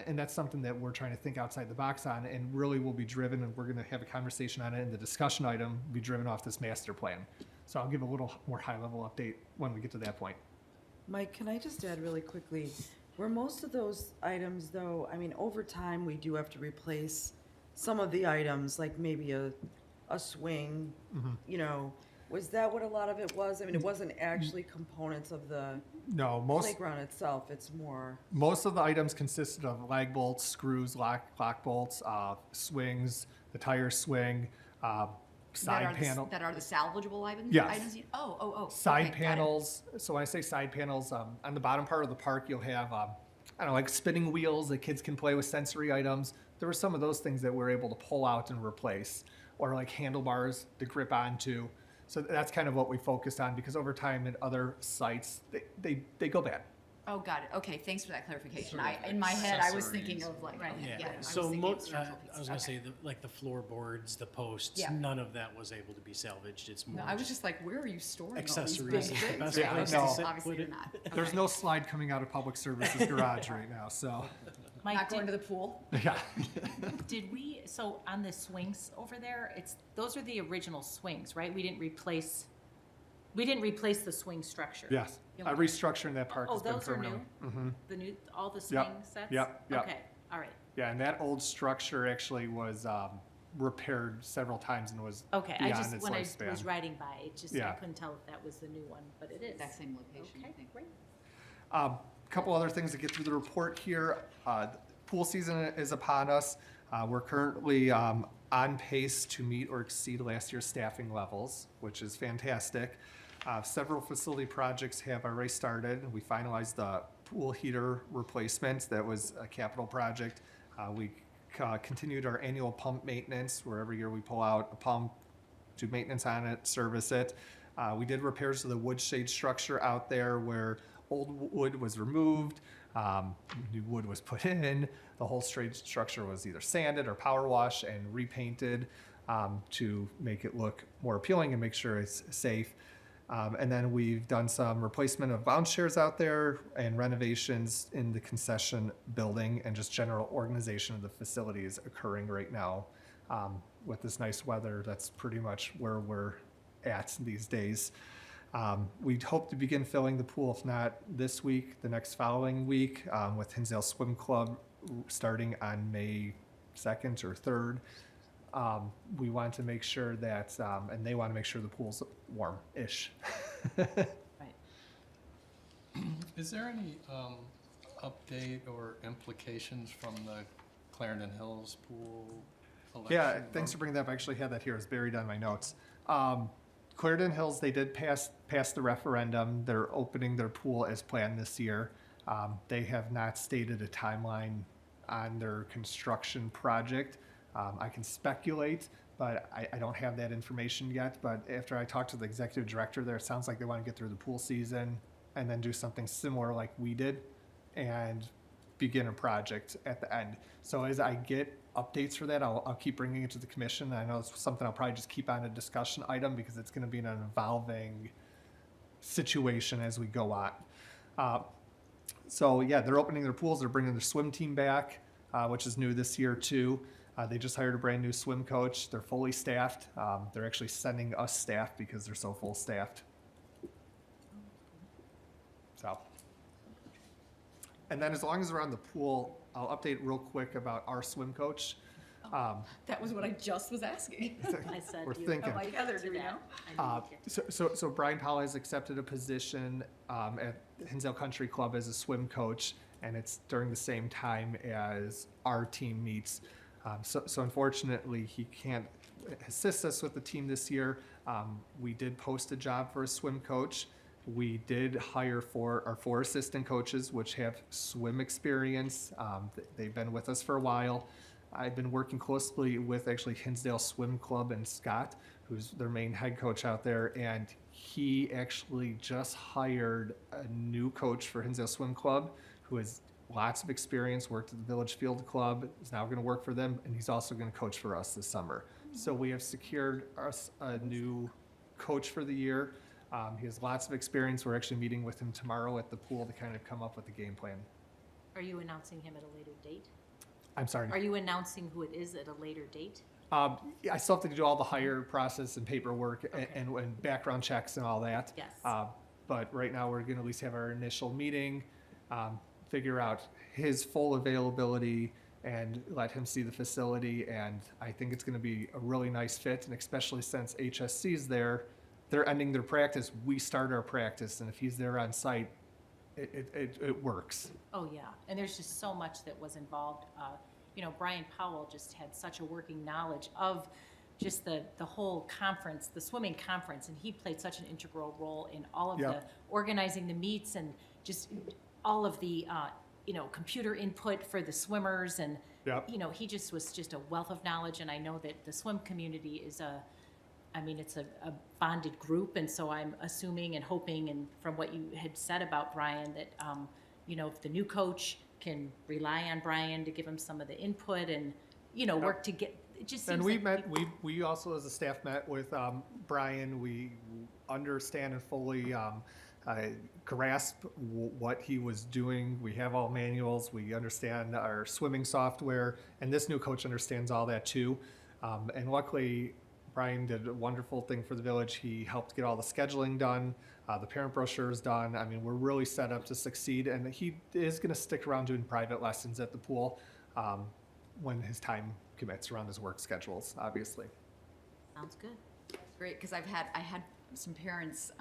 And that's something that we're trying to think outside the box on, and really will be driven, and we're going to have a conversation on it, and the discussion item will be driven off this master plan. So I'll give a little more high-level update when we get to that point.
Mike, can I just add really quickly, were most of those items though, I mean, over time, we do have to replace some of the items, like maybe a swing, was that what a lot of it was? I mean, it wasn't actually components of the
No, most
playground itself, it's more,
of the items consisted of lag bolts, screws, lock bolts, swings, the tire swing, side panel.
That are the salvageable items?
Yes.
Oh.
Side
okay, got it.
panels. So when I say side panels, on the bottom part of the park, you'll have, like spinning wheels that kids can play with, sensory items. There were some of those things that we're able to pull out and replace, or like handlebars to grip onto. So that's kind of what we focused on, because over time at other sites, they go bad.
Oh, got it. Okay, thanks for that clarification.
Sort of
In my head, I was thinking
accessories.
of like,
Right.
okay,
Yeah,
I was
so
thinking of structural
I
pieces.
was gonna
Okay.
say, like the floorboards, the posts,
Yeah.
none of that was able to be salvaged. It's more
No, I was just like, where are you storing all these
accessories
big
is the
things?
best
Yeah,
place
no.
to sit,
Obviously,
put
you're
it.
not.
There's
Okay.
no slide coming out of public services garage right now, so,
Mike,
Not going to the pool?
yeah.
did we, so on the swings over there, those are the original swings, right? We didn't replace the swing structure.
Yes,
Yeah.
restructuring that park
Oh,
has been
those are
permanently.
new? The new, all the swing
Yep,
sets?
yep.
Okay, all right.
Yeah, and that old structure actually was repaired several times and was
Okay,
beyond its
when I
lifespan.
was riding by, I
Yeah.
couldn't tell if that was the new one, but it is.
Exact same location, I
Okay,
think.
great.
Couple other things to get through the report here. Pool season is upon us. We're currently on pace to meet or exceed last year's staffing levels, which is fantastic. Several facility projects have already started. We finalized the pool heater replacement. That was a capital project. We continued our annual pump maintenance, where every year we pull out a pump, do maintenance on it, service it. We did repairs to the wood shade structure out there where old wood was removed, new wood was put in. The whole shade structure was either sanded or power washed and repainted to make it look more appealing and make sure it's safe. And then we've done some replacement of lounge chairs out there and renovations in the concession building, and just general organization of the facilities occurring right now. With this nice weather, that's pretty much where we're at these days. We'd hope to begin filling the pool, if not this week, the next following week, with Hinsdale Swim Club starting on May 2nd or 3rd. We want to make sure that, and they want to make sure the pool's warm-ish.
Right.
Is there any update or implications from the Clarendon Hills pool election.
Yeah, thanks for
vote?
bringing that up. I actually had that here. It's buried on my notes. Clarendon Hills, they did pass the referendum. They're opening their pool as planned this year. They have not stated a timeline on their construction project. I can speculate, but I don't have that information yet. But after I talked to the executive director there, it sounds like they want to get through the pool season and then do something similar like we did and begin a project at the end. So as I get updates for that, I'll keep bringing it to the commission. I know it's something I'll probably just keep on a discussion item because it's going to be an evolving situation as we go on. So yeah, they're opening their pools. They're bringing their swim team back, which is new this year too. They just hired a brand new swim coach. They're fully staffed. They're actually sending us staff because they're so full staffed. So, and then as long as we're on the pool, I'll update real quick about our swim coach.
That was what I just was asking.
I said
We're
you.
thinking.
I'm like, Heather, do we know?
I didn't get to
So Brian Powell has accepted a position at Hinsdale Country Club as a swim coach, and it's during the same time as our team meets. So unfortunately, he can't assist us with the team this year. We did post a job for a swim coach. We did hire our 4 assistant coaches, which have swim experience. They've been with us for a while. I've been working closely with actually Hinsdale Swim Club and Scott, who's their main head coach out there, and he actually just hired a new coach for Hinsdale Swim Club who has lots of experience, worked at the Village Field Club, is now going to work for them, and he's also going to coach for us this summer. So we have secured us a new coach for the year. He has lots of experience. We're actually meeting with him tomorrow at the pool to kind of come up with the game plan.
Are you announcing him at a later date?
I'm sorry.
Are you announcing who it is at a later date?
Yeah, I still have to do all the hire process and paperwork and background checks and all that.
Yes.
But right now, we're going to at least have our initial meeting, figure out his full availability, and let him see the facility. And I think it's going to be a really nice fit, and especially since HSC's there, they're ending their practice. We start our practice, and if he's there on site, it works.
Oh, yeah, and there's just so much that was involved. You know, Brian Powell just had such a working knowledge of just the whole conference, the swimming conference, and he played such an integral role in all of the
Yep.
organizing the meets and just all of the, you know, computer input for the swimmers, and,
Yep.
you know, he just was just a wealth of knowledge, and I know that the swim community is it's a bonded group, and so I'm assuming and hoping, and from what you had said about Brian, that, you know, if the new coach can rely on Brian to give him some of the input and, you know, work to get, it just seems
And
like.
we also as a staff met with Brian. We understand and fully grasp what he was doing. We have all manuals. We understand our swimming software, and this new coach understands all that too. And luckily, Brian did a wonderful thing for the village. He helped get all the scheduling done. The parent brochure is done. I mean, we're really set up to succeed, and he is going to stick around doing private lessons at the pool when his time commits around his work schedules, obviously.
Sounds good.
Great, because I had some parents,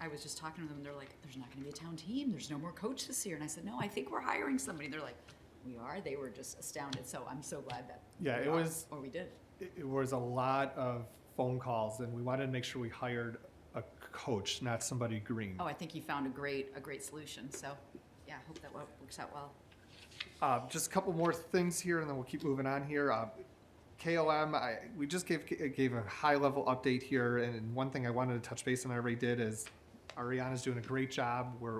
I was just talking to them, and they're like, there's not gonna be a town team, there's no more coach this year, and I said, no, I think we're hiring somebody, they're like, we are, they were just astounded, so I'm so glad that.
Yeah,
we
it
are,
was-
Or we did.
It was a lot of phone calls, and we wanted to make sure we hired a coach, not somebody green.
Oh, I think you found a great solution, so, yeah, I hope that works out well.
Just a couple more things here, and then we'll keep moving on here. KOM, we just gave a high-level update here, and one thing I wanted to touch base on, I already did, is Ariana's doing a great job. We're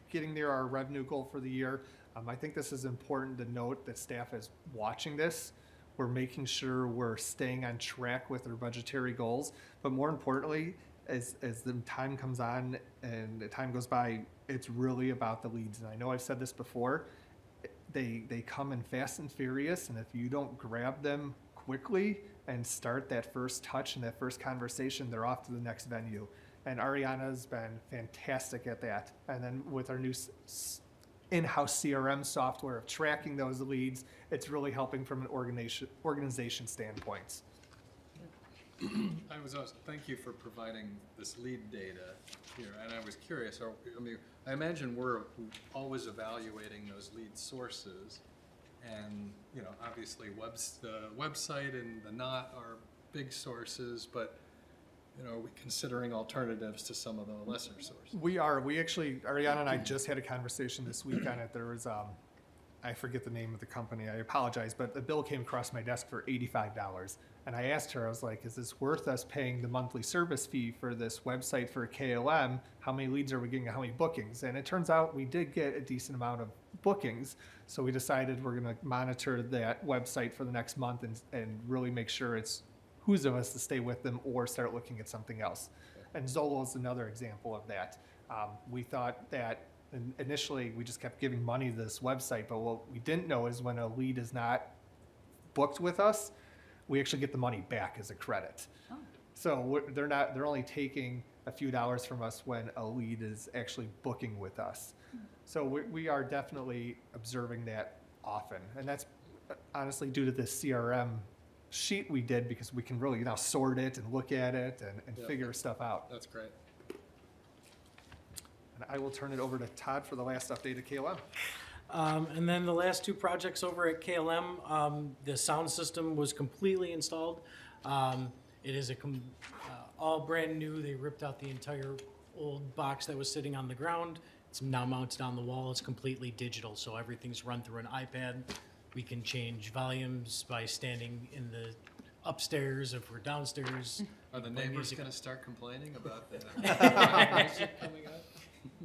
getting near our revenue goal for the year. I think this is important to note that staff is watching this. We're making sure we're staying on track with our budgetary goals, but more importantly, as the time comes on and the time goes by, it's really about the leads. And I know I've said this before, they come in fast and furious, and if you don't grab them quickly and start that first touch and that first conversation, they're off to the next venue. And Ariana's been fantastic at that. And then with our new in-house CRM software of tracking those leads, it's really helping from an organization standpoint.
Thank you for providing this lead data here, and I was curious, I imagine we're always evaluating those lead sources, And, you know, obviously the website and the Knot are big sources, but, you know, are we considering alternatives to some of the lesser sources?
We actually, Ariana and I just had a conversation this week on it. There was, I forget the name of the company, I apologize, but the bill came across my desk for $85. And I asked her, I was like, is this worth us paying the monthly service fee for this website for KLM? How many leads are we getting? How many bookings? And it turns out we did get a decent amount of bookings. So we decided we're going to monitor that website for the next month and really make sure it's who's of us to stay with them or start looking at something else. And Zolo is another example of that. We thought that initially we just kept giving money to this website, but what we didn't know is when a lead is not booked with us, we actually get the money back as a credit.
Oh.
So they're only taking a few dollars from us when a lead is actually booking with us. So we are definitely observing that often. And that's honestly due to this CRM sheet we did, because we can really now sort it and look at it and
Yeah.
figure stuff out.
That's great.
And I will turn it over to Todd for the last update at KLM.
And then the last two projects over at KLM, the sound system was completely installed. It is all brand new. They ripped out the entire old box that was sitting on the ground. It's now mounted on the wall. It's completely digital, so everything's run through an iPad. We can change volumes by standing in the upstairs if we're downstairs.
Are the
Play
neighbors
music.
gonna start complaining about the music coming up?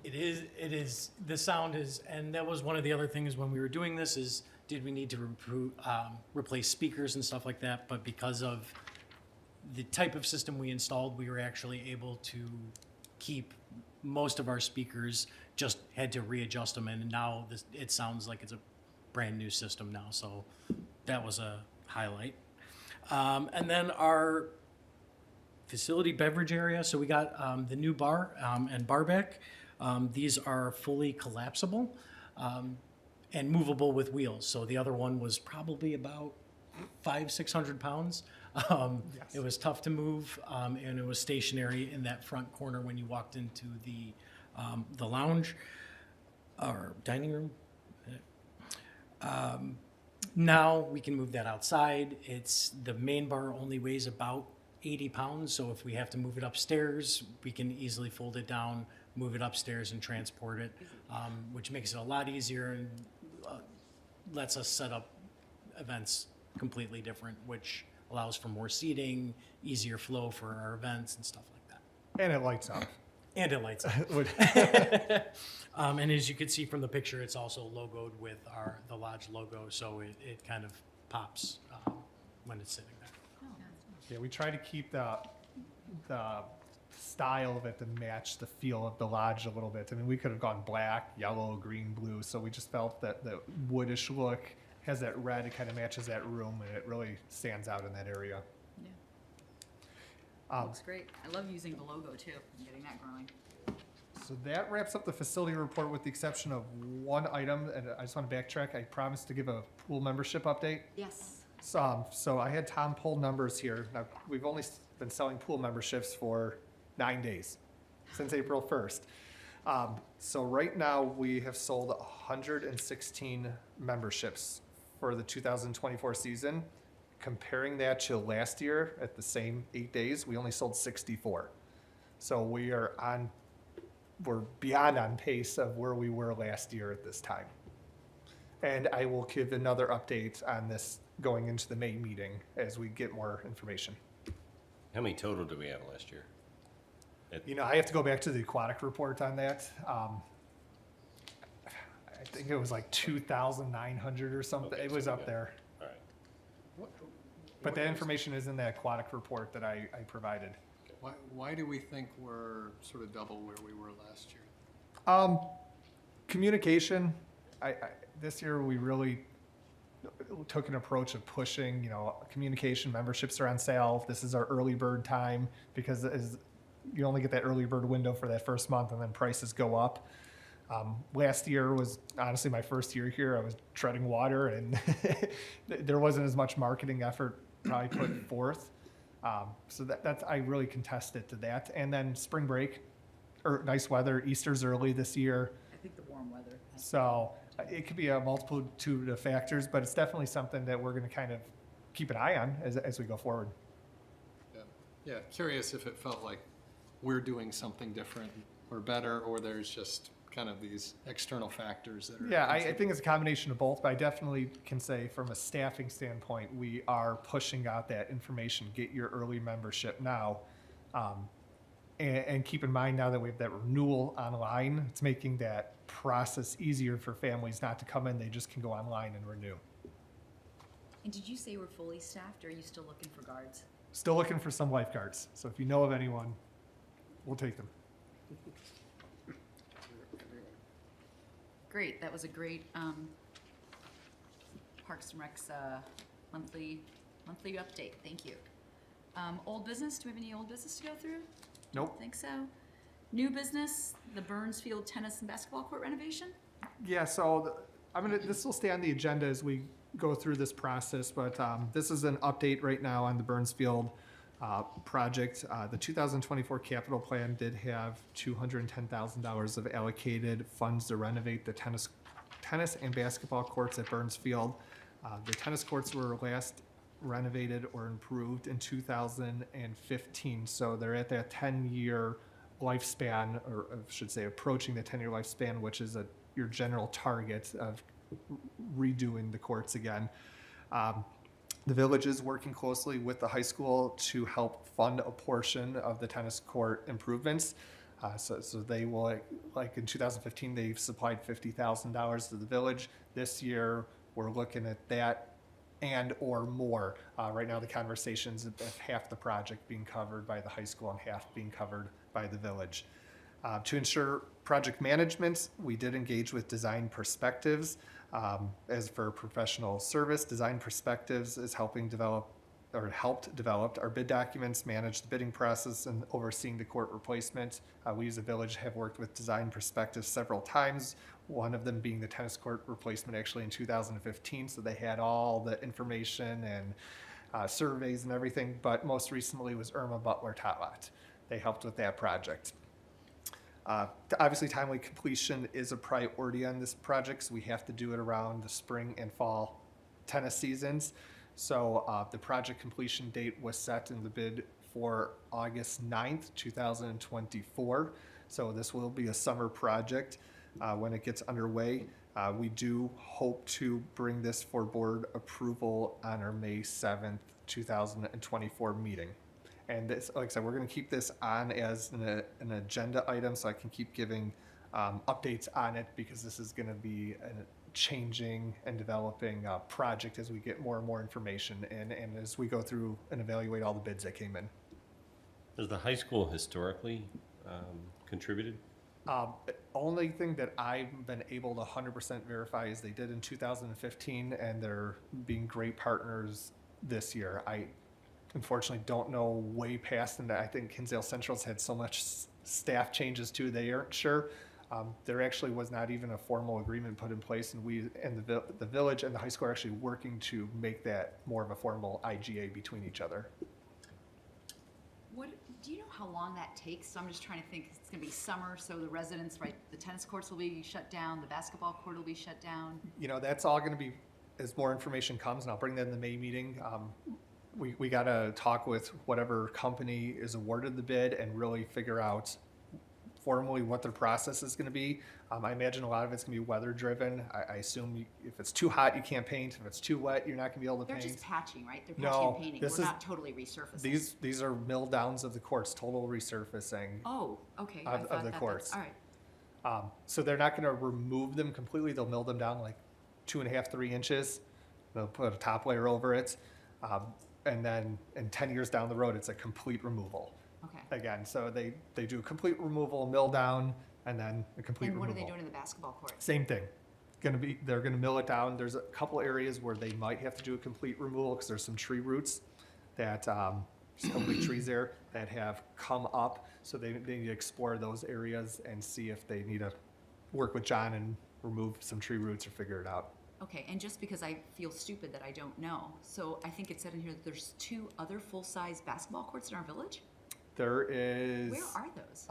It is, the sound is, and that was one of the other things when we were doing this is, did we need to replace speakers and stuff like that? But because of the type of system we installed, we were actually able to keep most of our speakers, just had to readjust them, and now it sounds like it's a brand new system now, so that was a highlight. And then our facility beverage area, so we got the new bar and bar back. These are fully collapsible and movable with wheels. So the other one was probably about 500-600 pounds.
Yes.
It was tough to move, and it was stationary in that front corner when you walked into the lounge or dining room. Now we can move that outside. The main bar only weighs about 80 pounds, so if we have to move it upstairs, we can easily fold it down, move it upstairs and transport it, which makes it a lot easier and lets us set up events completely different, which allows for more seating, easier flow for our events and stuff like that.
And it lights up.
And it lights up. And as you can see from the picture, it's also logoed with the lodge logo, so it kind of pops when it's sitting there.
Yeah, we try to keep the style of it to match the feel of the lodge a little bit. I mean, we could have gone black, yellow, green, blue, so we just felt that the woodish look has that red, it kind of matches that room, and it really stands out in that area.
Yeah. Looks great. I love using the logo too, and getting that growing.
So that wraps up the facility report with the exception of one item, and I just want to backtrack. I promised to give a pool membership update.
Yes.
So I had Tom pull numbers here. Now, we've only been selling pool memberships for 9 days, since April 1st. So right now, we have sold 116 memberships for the 2024 season. Comparing that to last year at the same 8 days, we only sold 64. So we're beyond on pace of where we were last year at this time. And I will give another update on this going into the May meeting as we get more information.
How many total do we have last year?
You know, I have to go back to the aquatic report on that. I think it was like 2,900 or something.
Okay,
It was
so we
up
got-
there.
All right.
But that information is in the aquatic report that I provided.
Why do we think we're sort of double where we were last year?
Communication. This year we really took an approach of pushing, you know, communication. Memberships are on sale. This is our early bird time because you only get that early bird window for that first month, and then prices go up. Last year was honestly my first year here. I was treading water, and there wasn't as much marketing effort probably put forth. So that's I really contested to that. And then spring break, or nice weather. Easter's early this year.
I think the warm weather.
So It could be a multitude of factors, but it's definitely something that we're gonna kind of keep an eye on as we go forward.
Yeah, curious if it felt like we're doing something different or better, or there's just kind of these external factors that are.
Yeah, I think it's a combination of both, but I definitely can say from a staffing standpoint, we are pushing out that information, get your early membership now. And keep in mind now that we have that renewal online, it's making that process easier for families not to come in, they just can go online and renew.
And did you say we're fully staffed, or are you still looking for guards?
Still looking for some lifeguards, so if you know of anyone, we'll take them.
Great, that was a great Parks and Rec's monthly update, thank you. Old business, do we have any old business to go through?
Nope.
Don't think so. New business, the Burns Field tennis and basketball court renovation?
Yeah, so this will stay on the agenda as we go through this process, but this is an update right now on the Burns Field project. The 2024 capital plan did have $210,000 of allocated funds to renovate the tennis and basketball courts at Burns Field. The tennis courts were last renovated or improved in 2015, so they're at that 10-year lifespan, or I should say approaching the 10-year lifespan, which is your general target of redoing the courts again. The village is working closely with the high school to help fund a portion of the tennis court improvements. So they will, like in 2015, they supplied $50,000 to the village. This year, we're looking at that and or more. Right now, the conversations of half the project being covered by the high school and half being covered by the village. To ensure project management, we did engage with Design Perspectives. As for professional service, Design Perspectives is helped develop our bid documents, manage the bidding process, and overseeing the court replacement. We as a village have worked with Design Perspectives several times, one of them being the tennis court replacement actually in 2015, so they had all the information and surveys and everything, but most recently was Irma Butler Totlot. They helped with that project. Obviously, timely completion is a priority on this project, so we have to do it around the spring and fall tennis seasons. So the project completion date was set in the bid for August 9th, 2024. So this will be a summer project when it gets underway. We do hope to bring this for board approval on our May 7th, 2024 meeting. And this, like I said, we're going to keep this on as an agenda item, so I can keep giving updates on it, because this is going to be a changing and developing project as we get more and more information and as we go through and evaluate all the bids that came in.
Has the high school historically contributed?
Only thing that I've been able to 100% verify is they did in 2015, and they're being great partners this year. I unfortunately don't know way past, and I think Kinsale Central's had so much staff changes too, they aren't sure. There actually was not even a formal agreement put in place, and we and the village and the high school are actually working to make that more of a formal IGA between each other.
What, do you know how long that takes? So I'm just trying to think, it's gonna be summer, so the residents, right, the tennis courts will be shut down, the basketball court will be shut down.
You know, that's all going to be as more information comes, and I'll bring that in the May meeting. We got to talk with whatever company is awarded the bid and really figure out formally what their process is going to be. I imagine a lot of it's going to be weather driven. I assume if it's too hot, you can't paint. If it's too wet, you're not going to be able to
They're
paint.
just patching, right? They're
No,
patching and painting.
this
We're
is-
not totally resurfacing.
These are mill downs of the courts, total resurfacing.
Oh, okay.
Of the
that's-
courts.
All right.
So they're not going to remove them completely. They'll mill them down like 2.5, 3 inches. They'll put a top layer over it. And then in 10 years down the road, it's a complete removal.
Okay.
Again, so they do a complete removal, mill down, and then a complete
And what
removal.
are they doing in the basketball court?
Same thing. They're gonna mill it down. There's a couple areas where they might have to do a complete removal because there's some tree roots that, there's a couple big trees there that have come up. So they need to explore those areas and see if they need to work with John and remove some tree roots or figure it out.
Okay, and just because I feel stupid that I don't know, so I think it said in here that there's 2 other full-size basketball courts in our village?
There is.
Where are those?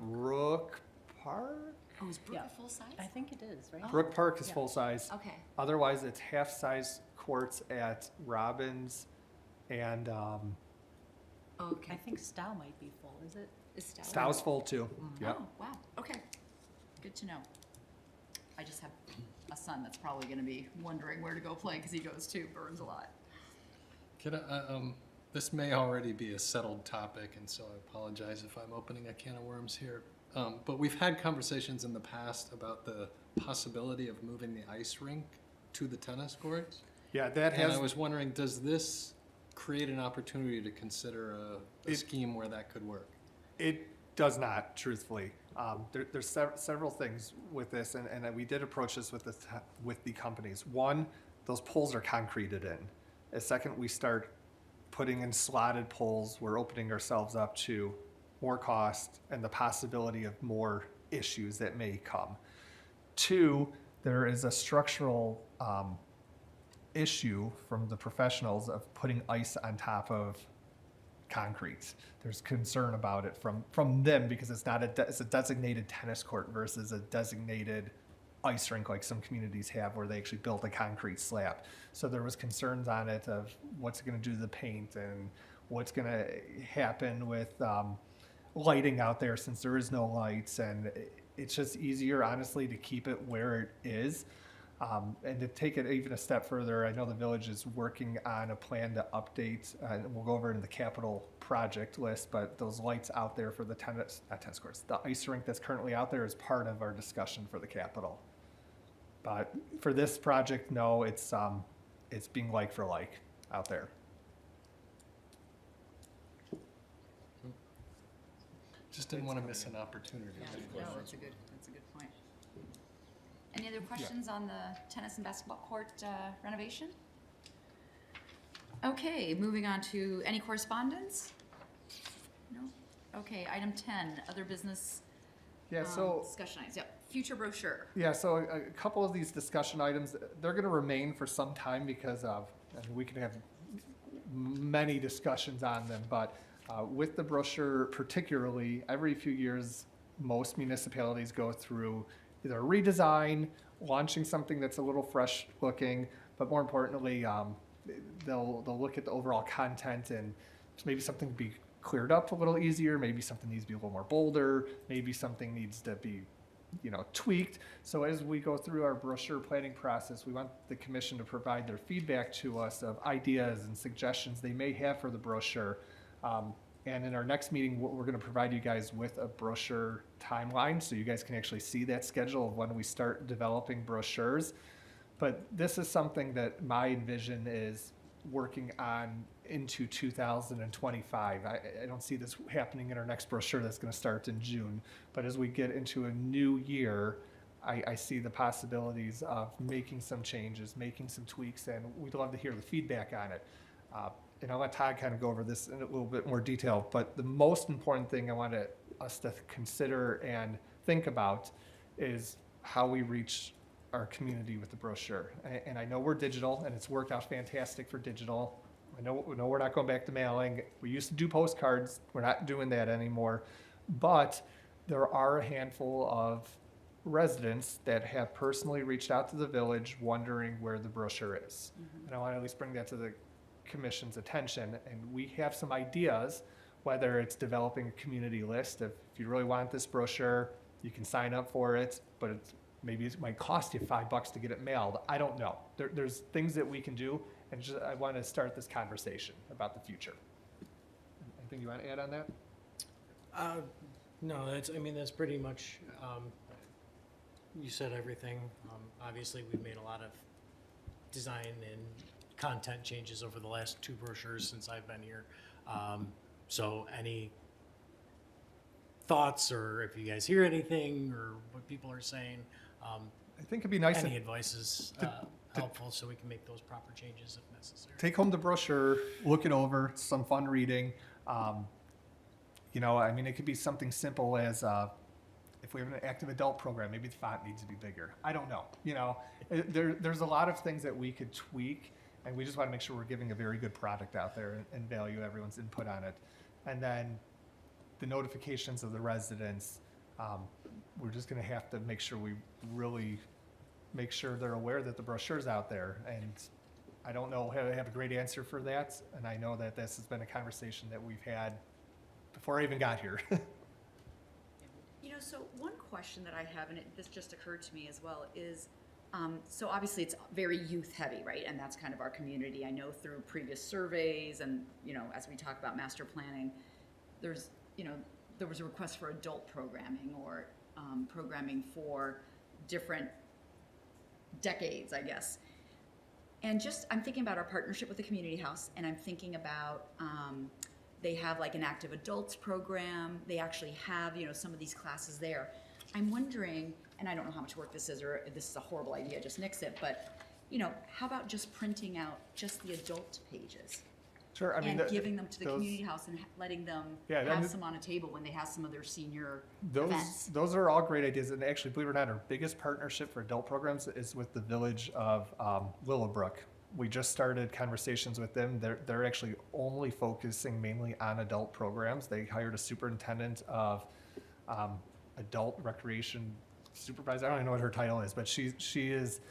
Brook Park?
Oh, is Brook
Yeah.
a full size?
I think it is, right?
Brook Park is
Yeah.
full-size.
Okay.
Otherwise, it's half-size courts at Robbins and
Oh,
I
okay.
think Stow might be full, is it?
Is Stout?
Stow's full too. Yep.
Oh, wow, okay. Good to know. I just have a son that's probably gonna be wondering where to go play, because he goes to Burns a lot.
Can I, this may already be a settled topic, and so I apologize if I'm opening a can of worms here. But we've had conversations in the past about the possibility of moving the ice rink to the tennis courts.
Yeah, that
And
has,
I was wondering, does this create an opportunity to consider a
It-
scheme where that could work?
it does not, truthfully. There's several things with this, and we did approach this with the companies. One, those poles are concreted in. Second, we start putting in slotted poles, we're opening ourselves up to more cost and the possibility of more issues that may come. Two, there is a structural issue from the professionals of putting ice on top of concrete. There's concern about it from them because it's not it's a designated tennis court versus a designated ice rink like some communities have where they actually built a concrete slab. So there was concerns on it of what's it going to do to the paint and what's going to happen with lighting out there since there is no lights, and it's just easier honestly to keep it where it is. And to take it even a step further, I know the village is working on a plan to update, and we'll go over into the capital project list, but those lights out there for the not tennis courts, the ice rink that's currently out there is part of our discussion for the capital. But for this project, no, it's being like for like out there.
Just didn't want to miss an opportunity.
No, that's a good point. Any other questions on the tennis and basketball court renovation? Okay, moving on to any correspondence? No? Okay, item 10, other business
Yeah, so
discussion items. Yep, future brochure.
Yeah, so a couple of these discussion items, they're going to remain for some time because of, and we can have many discussions on them, but with the brochure particularly, every few years, most municipalities go through either a redesign, launching something that's a little fresh looking, but more importantly, they'll look at the overall content and maybe something to be cleared up a little easier, maybe something needs to be a little more bolder, maybe something needs to be tweaked. So as we go through our brochure planning process, we want the commission to provide their feedback to us of ideas and suggestions they may have for the brochure. And in our next meeting, we're going to provide you guys with a brochure timeline so you guys can actually see that schedule of when we start developing brochures. But this is something that my envision is working on into 2025. I don't see this happening in our next brochure that's going to start in June. But as we get into a new year, I see the possibilities of making some changes, making some tweaks, and we'd love to hear the feedback on it. And I'll let Todd kind of go over this in a little bit more detail, but the most important thing I want us to consider and think about is how we reach our community with the brochure. And I know we're digital, and it's worked out fantastic for digital. I know we're not going back to mailing. We used to do postcards. We're not doing that anymore. But there are a handful of residents that have personally reached out to the village wondering where the brochure is. And I want to at least bring that to the commission's attention, and we have some ideas, whether it's developing a community list of if you really want this brochure, you can sign up for it, but maybe it might cost you $5 to get it mailed. I don't know. There's things that we can do, and I want to start this conversation about the future. Anything you want to add on that?
No, that's pretty much, you said everything. Obviously, we've made a lot of design and content changes over the last 2 brochures since I've been here. So any thoughts, or if you guys hear anything or what people are saying,
I think it'd be nice
any
to
advice is helpful so we can make those proper changes if necessary.
take home the brochure, look it over, some fun reading. It could be something simple as if we have an active adult program, maybe the font needs to be bigger. I don't know. There's a lot of things that we could tweak, and we just want to make sure we're giving a very good product out there and value everyone's input on it. And then the notifications of the residents, we're just gonna have to make sure we really make sure they're aware that the brochure's out there. And I don't know how to have a great answer for that, and I know that this has been a conversation that we've had before I even got here.
You know, so one question that I have, and this just occurred to me as well, is, so obviously it's very youth heavy, right? And that's kind of our community. I know through previous surveys and, you know, as we talk about master planning, there's, you know, there was a request for adult programming or programming for different decades, I guess. And just, I'm thinking about our partnership with the community house, and I'm thinking about, they have like an active adults program. They actually have, you know, some of these classes there. I'm wondering, and I don't know how much work this is, or if this is a horrible idea, just nix it, but, you know, how about just printing out just the adult pages?
Sure, I mean.
And giving them to the
those-
community house and letting them
Yeah,
have
that-
some on a table when they have some of their senior
Those,
events.
those are all great ideas, and actually, believe it or not, our biggest partnership for adult programs is with the village of Willowbrook. We just started conversations with them. They're actually only focusing mainly on adult programs. They hired a superintendent of adult recreation supervisor. I don't even know what her title is, but she is,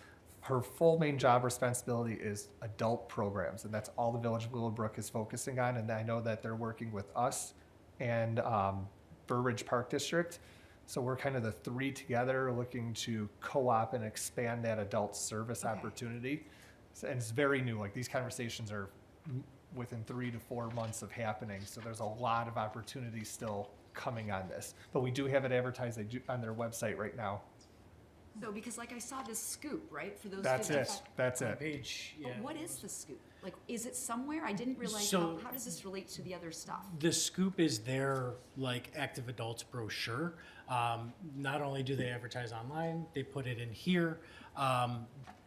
her full main job responsibility is adult programs, and that's all the village of Willowbrook is focusing on. And I know that they're working with us and Burr Ridge Park District. So we're kind of the three together looking to co-op and expand that adult service
Okay.
opportunity. And it's very new, like these conversations are within 3 to 4 months of happening. So there's a lot of opportunity still coming on this. But we do have it advertised on their website right now.
So, because like I saw this scoop, right, for those.
That's
55
it, that's it.
Page, yeah.
But what is the scoop? Like, is it somewhere? I didn't realize,
So-
how does this relate to the other stuff?
The Scoop is their like active adults brochure. Not only do they advertise online, they put it in here,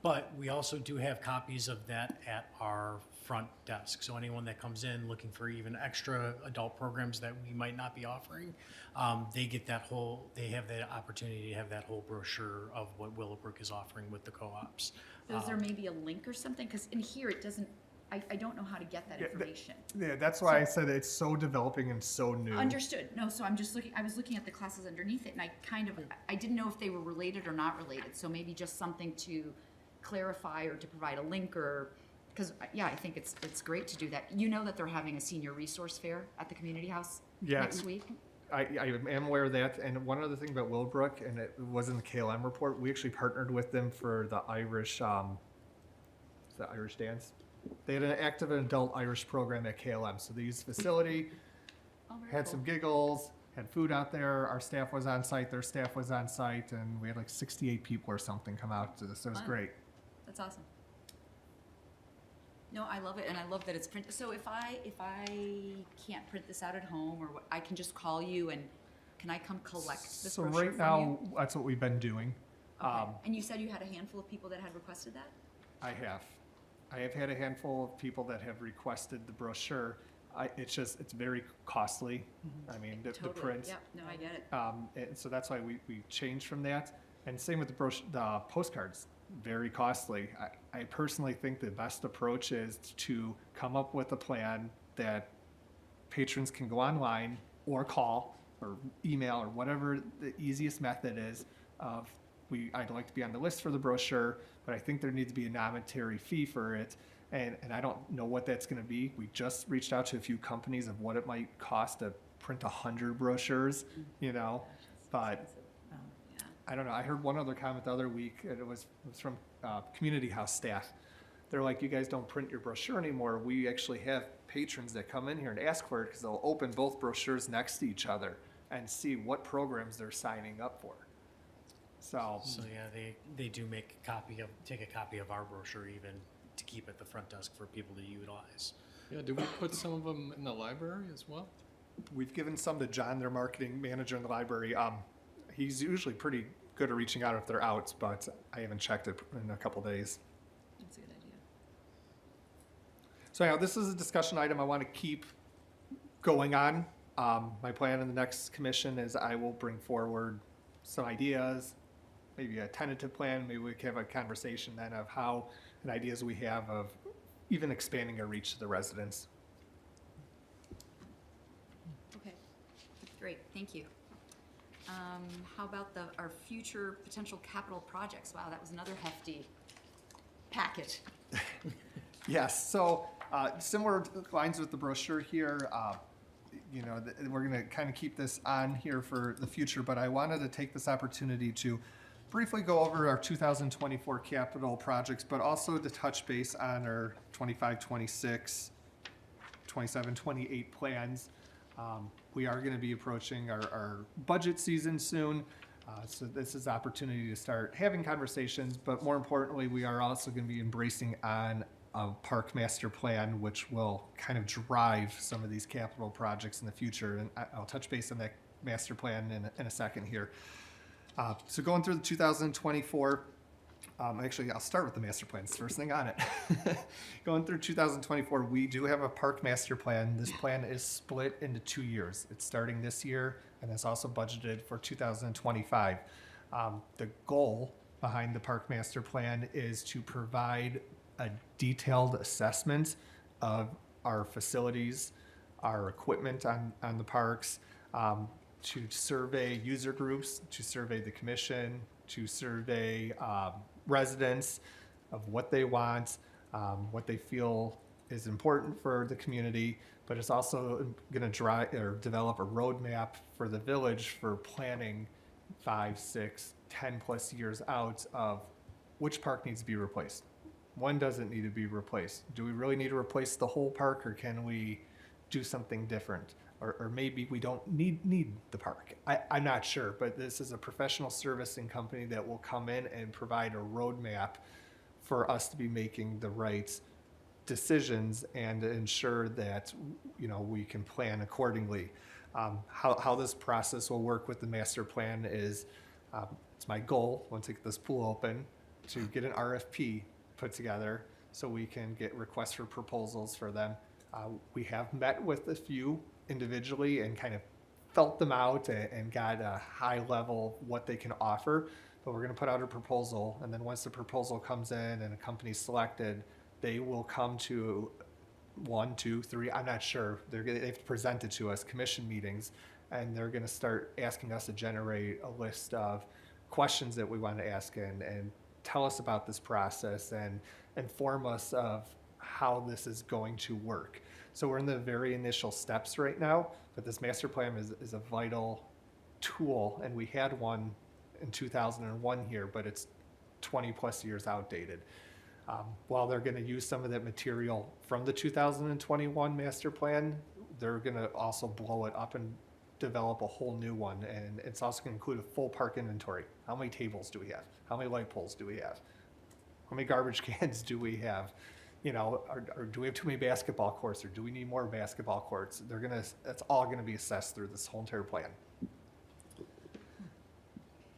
but we also do have copies of that at our front desk. So anyone that comes in looking for even extra adult programs that we might not be offering, they get that whole. They have the opportunity to have that whole brochure of what Willowbrook is offering with the co-ops.
So is there maybe a link or something? Because in here, it doesn't, I don't know how to get that
Yeah,
information.
Yeah, that's why I said it's so developing and so new.
Understood. No, so I'm just looking, I was looking at the classes underneath it, and I kind of, I didn't know if they were related or not related. So maybe just something to clarify or to provide a link, or, because, yeah, I think it's great to do that. You know that they're having a senior resource fair at the community house
Yeah.
next week?
I am aware of that. And one other thing about Willowbrook, and it was in the KLM report, we actually partnered with them for the Irish, the Irish dance. They had an active adult Irish program at KLM. So they used the facility,
Oh, very
had
cool.
some giggles, had food out there. Our staff was on site, their staff was on site, and we had like 68 people or something come out to this. So it was
Fun.
great.
That's awesome. No, I love it, and I love that it's printed. So if I can't print this out at home, or what, I can just call you, and can I come collect this
So
brochure
right
from
now,
you?
that's what we've been doing.
Okay. And you said you had a handful of people that had requested that?
I have had a handful of people that have requested the brochure. It's very costly. I mean, the
Totally.
print.
Yep, no, I get it.
And so that's why we changed from that. And same with the postcards, very costly. I personally think the best approach is to come up with a plan that patrons can go online or call or email or whatever the easiest method is of, I'd like to be on the list for the brochure, but I think there needs to be a monetary fee for it. And I don't know what that's gonna be. We just reached out to a few companies of what it might cost to print 100 brochures, you know? But
Yeah.
I don't know. I heard one other comment the other week, and it was from community house staff. They're like, "You guys don't print your brochure anymore. We actually have patrons that come in here and ask for it because they'll open both brochures next to each other and see what programs they're signing up for." So
So yeah, they do take a copy of our brochure even to keep at the front desk for people to utilize.
Yeah, did we put some of them in the library as well?
we've given some to John, their marketing manager in the library. He's usually pretty good at reaching out if they're out, but I haven't checked it in a couple days.
That's a good idea.
So anyhow, this is a discussion item I want to keep going on. My plan in the next commission is I will bring forward some ideas, maybe a tentative plan. Maybe we can have a conversation then of how, and ideas we have of even expanding our reach to the residents.
Okay, great, thank you. How about our future potential capital projects? Wow, that was another hefty packet.
Yes, so similar lines with the brochure here. You know, we're going to kind of keep this on here for the future, but I wanted to take this opportunity to briefly go over our 2024 capital projects, but also to touch base on our 25, 26, 27, 28 plans. We are going to be approaching our budget season soon. So this is opportunity to start having conversations, but more importantly, we are also going to be embracing on a park master plan, which will kind of drive some of these capital projects in the future. And I'll touch base on that master plan in a second here. So going through the 2024, actually, I'll start with the master plan. It's the first thing on it. Going through 2024, we do have a park master plan. This plan is split into 2 years. It's starting this year, and it's also budgeted for 2025. The goal behind the park master plan is to provide a detailed assessment of our facilities, our equipment on the parks, to survey user groups, to survey the commission, to survey residents of what they want, what they feel is important for the community, but it's also going to drive or develop a roadmap for the village for planning 5, 6, 10 plus years out of which park needs to be replaced. One doesn't need to be replaced. Do we really need to replace the whole park, or can we do something different? Or maybe we don't need the park. I'm not sure, but this is a professional servicing company that will come in and provide a roadmap for us to be making the right decisions and ensure that, you know, we can plan accordingly. How this process will work with the master plan is, it's my goal, once I get this pool open, to get an RFP put together so we can get requests for proposals for them. We have met with a few individually and kind of felt them out and got a high level what they can offer, but we're going to put out a proposal, and then once the proposal comes in and a company's selected, they will come to 1, 2, 3, I'm not sure, they have to present it to us, commission meetings, and they're going to start asking us to generate a list of questions that we want to ask and tell us about this process and inform us of how this is going to work. So we're in the very initial steps right now, but this master plan is a vital tool, and we had one in 2001 here, but it's 20 plus years outdated. While they're going to use some of that material from the 2021 master plan, they're going to also blow it up and develop a whole new one, and it's also going to include a full park inventory. How many tables do we have? How many light poles do we have? How many garbage cans do we have? You know, or do we have too many basketball courts, or do we need more basketball courts? That's all gonna be assessed through this whole entire plan.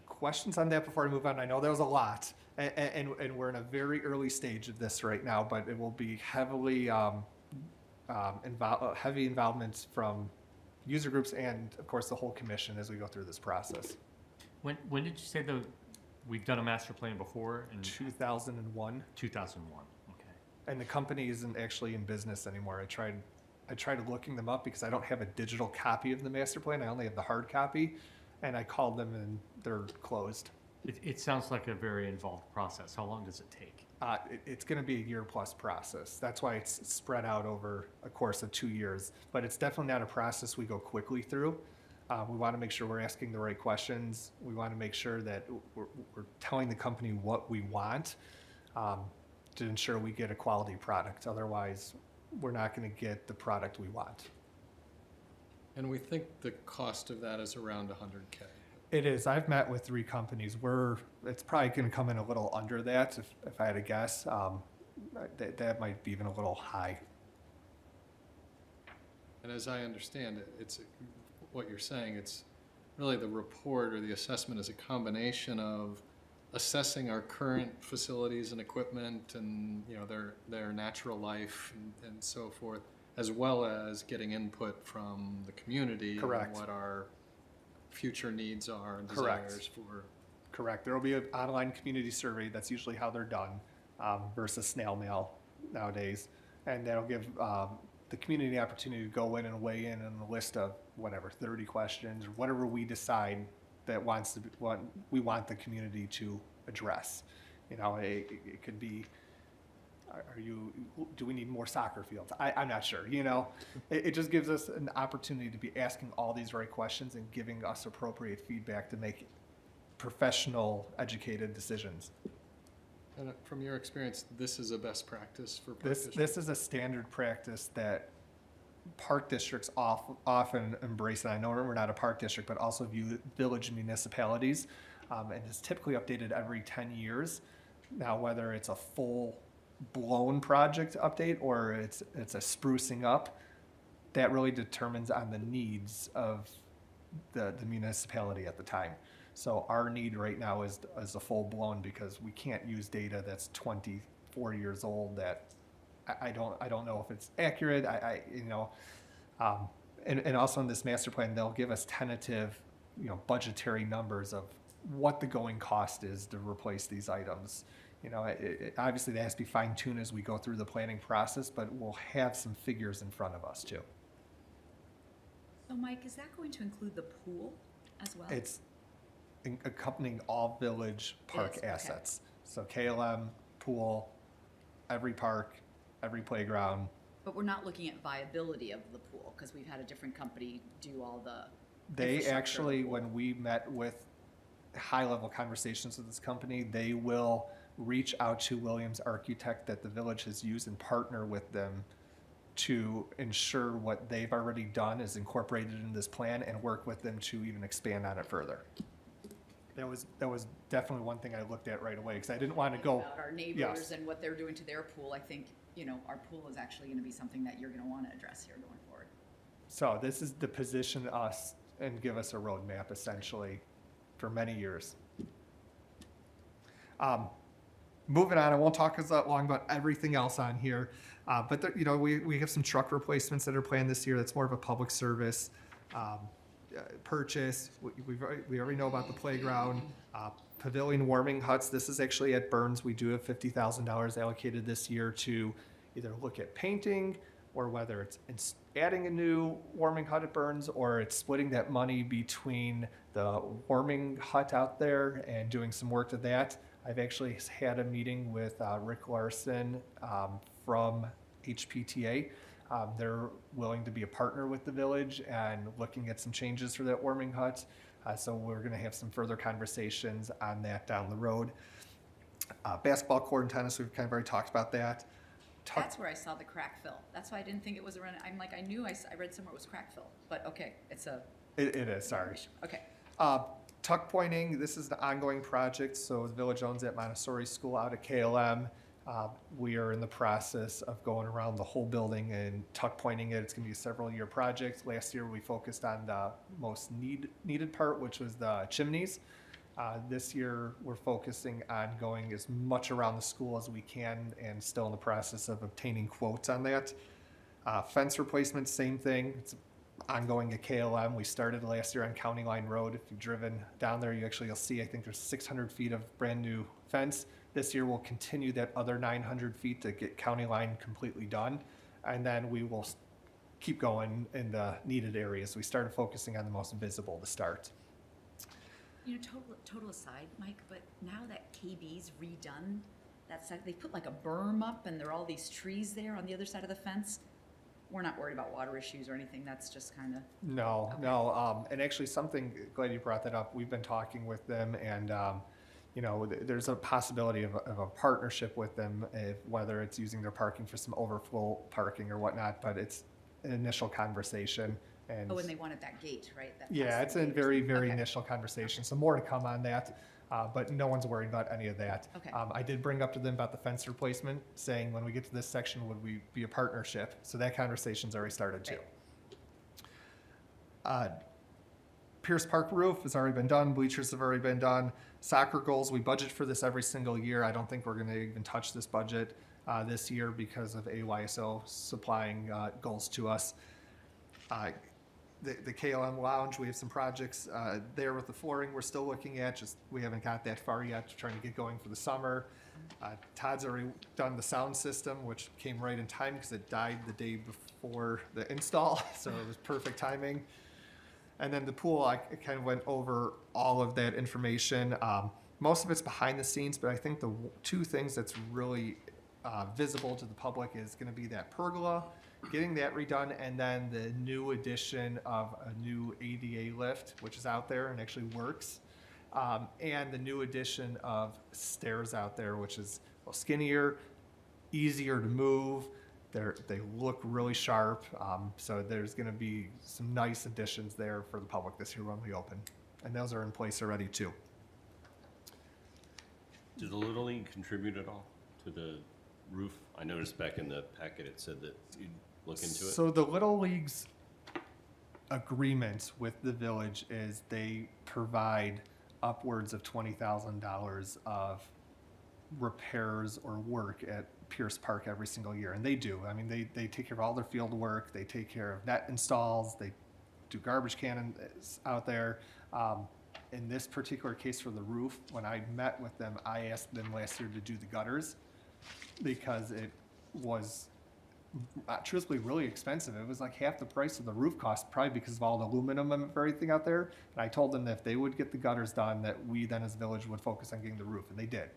Questions on that before I move on? I know that was a lot, and we're in a very early stage of this right now, but it will be heavy involvement from user groups and, of course, the whole commission as we go through this process.
When did you say we've done a master plan before? In
2001.
2001. Okay.
And the company isn't actually in business anymore. I tried looking them up because I don't have a digital copy of the master plan. I only have the hard copy, and I called them and they're closed.
It sounds like a very involved process. How long does it take?
It's going to be a year-plus process. That's why it's spread out over a course of 2 years. But it's definitely not a process we go quickly through. We want to make sure we're asking the right questions. We want to make sure that we're telling the company what we want to ensure we get a quality product. Otherwise, we're not going to get the product we want.
And we think the cost of that is around $100K.
It is. I've met with 3 companies. It's probably going to come in a little under that, if I had to guess. That might be even a little high.
And as I understand it, it's what you're saying, it's really the report or the assessment is a combination of assessing our current facilities and equipment and, you know, their natural life and so forth, as well as getting input from the community.
Correct.
On what our future needs are and
Correct.
desires for.
Correct. There will be an online community survey. That's usually how they're done versus snail mail nowadays. And that'll give the community the opportunity to go in and weigh in on a list of whatever, 30 questions or whatever we decide that wants to be, we want the community to address. You know, it could be, do we need more soccer fields? I'm not sure, you know? It just gives us an opportunity to be asking all these right questions and giving us appropriate feedback to make professional, educated decisions.
And from your experience, this is a best practice for park
This
districts?
is a standard practice that park districts often embrace, and I know we're not a park district, but also view village municipalities, and is typically updated every 10 years. Now, whether it's a full-blown project update or it's a sprucing up, that really determines on the needs of the municipality at the time. So our need right now is a full-blown, because we can't use data that's 24 years old that I don't know if it's accurate. And also in this master plan, they'll give us tentative, budgetary numbers of what the going cost is to replace these items. Obviously that has to be fine-tuned as we go through the planning process, but we'll have some figures in front of us too.
So Mike, is that going to include the pool as well?
It's accompanying all village park
is, okay.
assets. So KLM, pool, every park, every playground.
But we're not looking at viability of the pool, because we've had a different company do all the
They
infrastructure of
actually,
the pool.
when we met with high-level conversations with this company, they will reach out to Williams Architect that the village has used and partner with them to ensure what they've already done is incorporated in this plan, and work with them to even expand on it further. That was definitely one thing I looked at right away, because I didn't want to go.
About our neighbors and what they're doing to their pool, I think, our pool is actually gonna be something that you're gonna wanna address here going forward.
So this is to position us and give us a roadmap essentially for many years. Moving on, I won't talk as long about everything else on here, but there, we have some truck replacements that are planned this year. That's more of a public service purchase. We already know about the playground. Pavilion warming huts. This is actually at Burns. We do have $50,000 allocated this year to either look at painting, or whether it's adding a new warming hut at Burns, or it's splitting that money between the warming hut out there and doing some work to that. I've actually had a meeting with Rick Larson from HPTA. They're willing to be a partner with the village and looking at some changes for that warming hut. So we're going to have some further conversations on that down the road. Basketball court and tennis, we've kind of already talked about that.
That's where I saw the crack fill. That's why I didn't think it was around, I'm like, I knew I read somewhere it was crack fill, but okay, it's a.
It is, sorry.
Okay.
Tuck pointing, this is an ongoing project, so the village owns that Montessori school out at KLM. We are in the process of going around the whole building and tuck pointing it. It's gonna be a several-year project. Last year, we focused on the most needed part, which was the chimneys. This year, we're focusing on going as much around the school as we can, and still in the process of obtaining quotes on that. Fence replacement, same thing. It's ongoing at KLM. We started last year on County Line Road. If you've driven down there, you'll see, I think there's 600 feet of brand new fence. This year, we'll continue that other 900 feet to get County Line completely done. And then we will keep going in the needed areas. We started focusing on the most visible to start.
Total aside, Mike, but now that KB's redone that side, they put like a berm up and there are all these trees there on the other side of the fence. We're not worried about water issues or anything. That's just kind of.
No,
Okay.
no. And actually glad you brought that up. We've been talking with them, and, there's a possibility of a partnership with them, whether it's using their parking for some overflow parking or whatnot, but it's an initial conversation. And
Oh, and they wanted that gate, right? That
yeah,
past
it's
the
a
gate.
very, very
Okay.
initial conversation. So more to come on that, but no one's worried about any of that.
Okay.
I did bring up to them about the fence replacement, saying when we get to this section, would we be a partnership? So that conversation's already started too. Pierce Park roof has already been done. Bleachers have already been done. Soccer goals, we budget for this every single year. I don't think we're going to even touch this budget this year because of AYSO supplying goals to us. The KLM lounge, we have some projects there with the flooring we're still looking at. Just we haven't got that far yet, trying to get going for the summer. Todd's already done the sound system, which came right in time because it died the day before the install, so it was perfect timing. And then the pool, I kind of went over all of that information. Most of it's behind the scenes, but I think the two things that's really visible to the public is going to be that pergola, getting that redone, and then the new addition of a new ADA lift, which is out there and actually works, and the new addition of stairs out there, which is a little skinnier, easier to move. They look really sharp, so there's going to be some nice additions there for the public this year when we open, and those are in place already too.
Did the Little League contribute at all to the roof? I noticed back in the packet it said that you'd look into it.
So the Little League's agreement with the village is they provide upwards of $20,000 of repairs or work at Pierce Park every single year, and they do. I mean, they take care of all their field work, they take care of net installs, they do garbage cannons out there. In this particular case for the roof, when I met with them, I asked them last year to do the gutters because it was truthfully really expensive. It was like half the price of the roof cost, probably because of all the aluminum and everything out there. And I told them that if they would get the gutters done, that we then as a village would focus on getting the roof, and they did.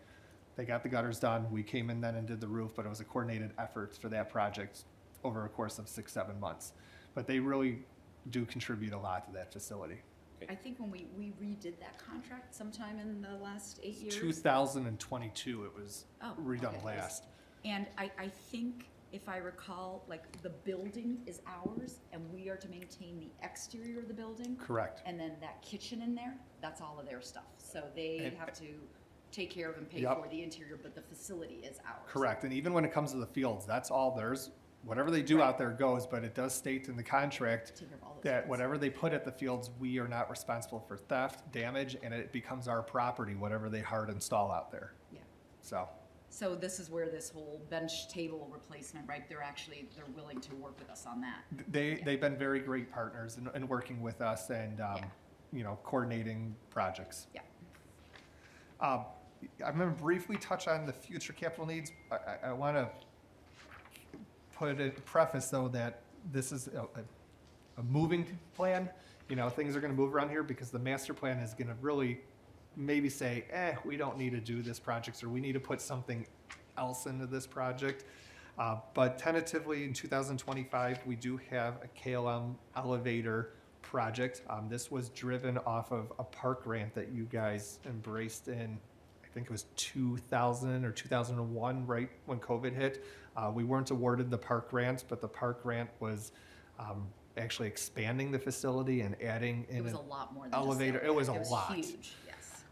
They got the gutters done. We came in then and did the roof, but it was a coordinated effort for that project over a course of 6-7 months. But they really do contribute a lot to that facility.
I think when we redid that contract sometime in the last 8 years.
2022, it was
Oh,
redone
okay.
last.
And I think, if I recall, like, the building is ours, and we are to maintain the exterior of the building.
Correct.
And then that kitchen in there, that's all of their stuff. So they
And-
have to take care of and pay
Yep.
for the interior, but the facility is ours.
Correct. And even when it comes to the fields, that's all theirs. Whatever they do out there goes, but it does state in the contract
Take care of all those
that
things.
whatever they put at the fields, we are not responsible for theft, damage, and it becomes our property, whatever they hard install out there.
Yeah.
So,
this is where this whole bench table replacement, right, they're willing to work with us on that.
they've been very great partners in working with us and, coordinating projects.
Yeah.
I'm going to briefly touch on the future capital needs. I want to put a preface, though, that this is a moving plan. Things are going to move around here because the master plan is going to really maybe say, we don't need to do this project, or we need to put something else into this project. But tentatively in 2025, we do have a KLM elevator project. This was driven off of a park grant that you guys embraced in, I think it was 2000 or 2001, right when COVID hit. We weren't awarded the park grant, but the park grant was actually expanding the facility and adding in
It was
an
a lot more than just the
elevator. It was a lot.
huge, yes.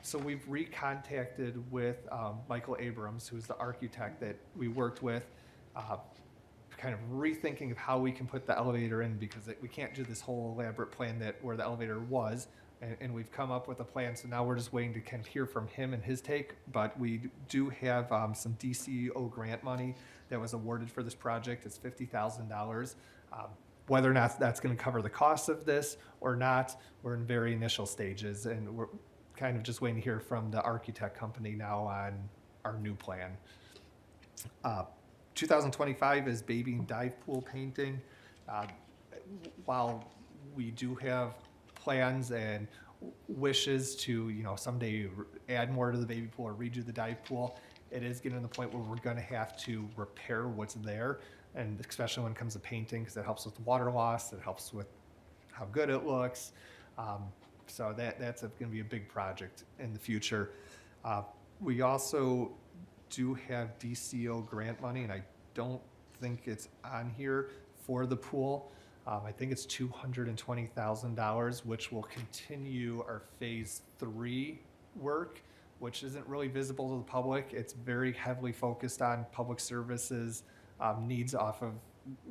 So we've recontacted with Michael Abrams, who's the architect that we worked with, kind of rethinking of how we can put the elevator in, because we can't do this whole elaborate plan where the elevator was. And we've come up with a plan, so now we're just waiting to kind of hear from him and his take. But we do have some DCO grant money that was awarded for this project. It's $50,000. Whether or not that's going to cover the cost of this or not, we're in very initial stages, and we're kind of just waiting to hear from the architect company now on our new plan. 2025 is baby and dive pool painting. While we do have plans and wishes to, someday add more to the baby pool or redo the dive pool, it is getting to the point where we're going to have to repair what's there, and especially when it comes to painting, because it helps with water loss, it helps with how good it looks. So that's going to be a big project in the future. We also do have DCO grant money, and I don't think it's on here for the pool. I think it's $220,000, which will continue our phase 3 work, which isn't really visible to the public. It's very heavily focused on public services needs off of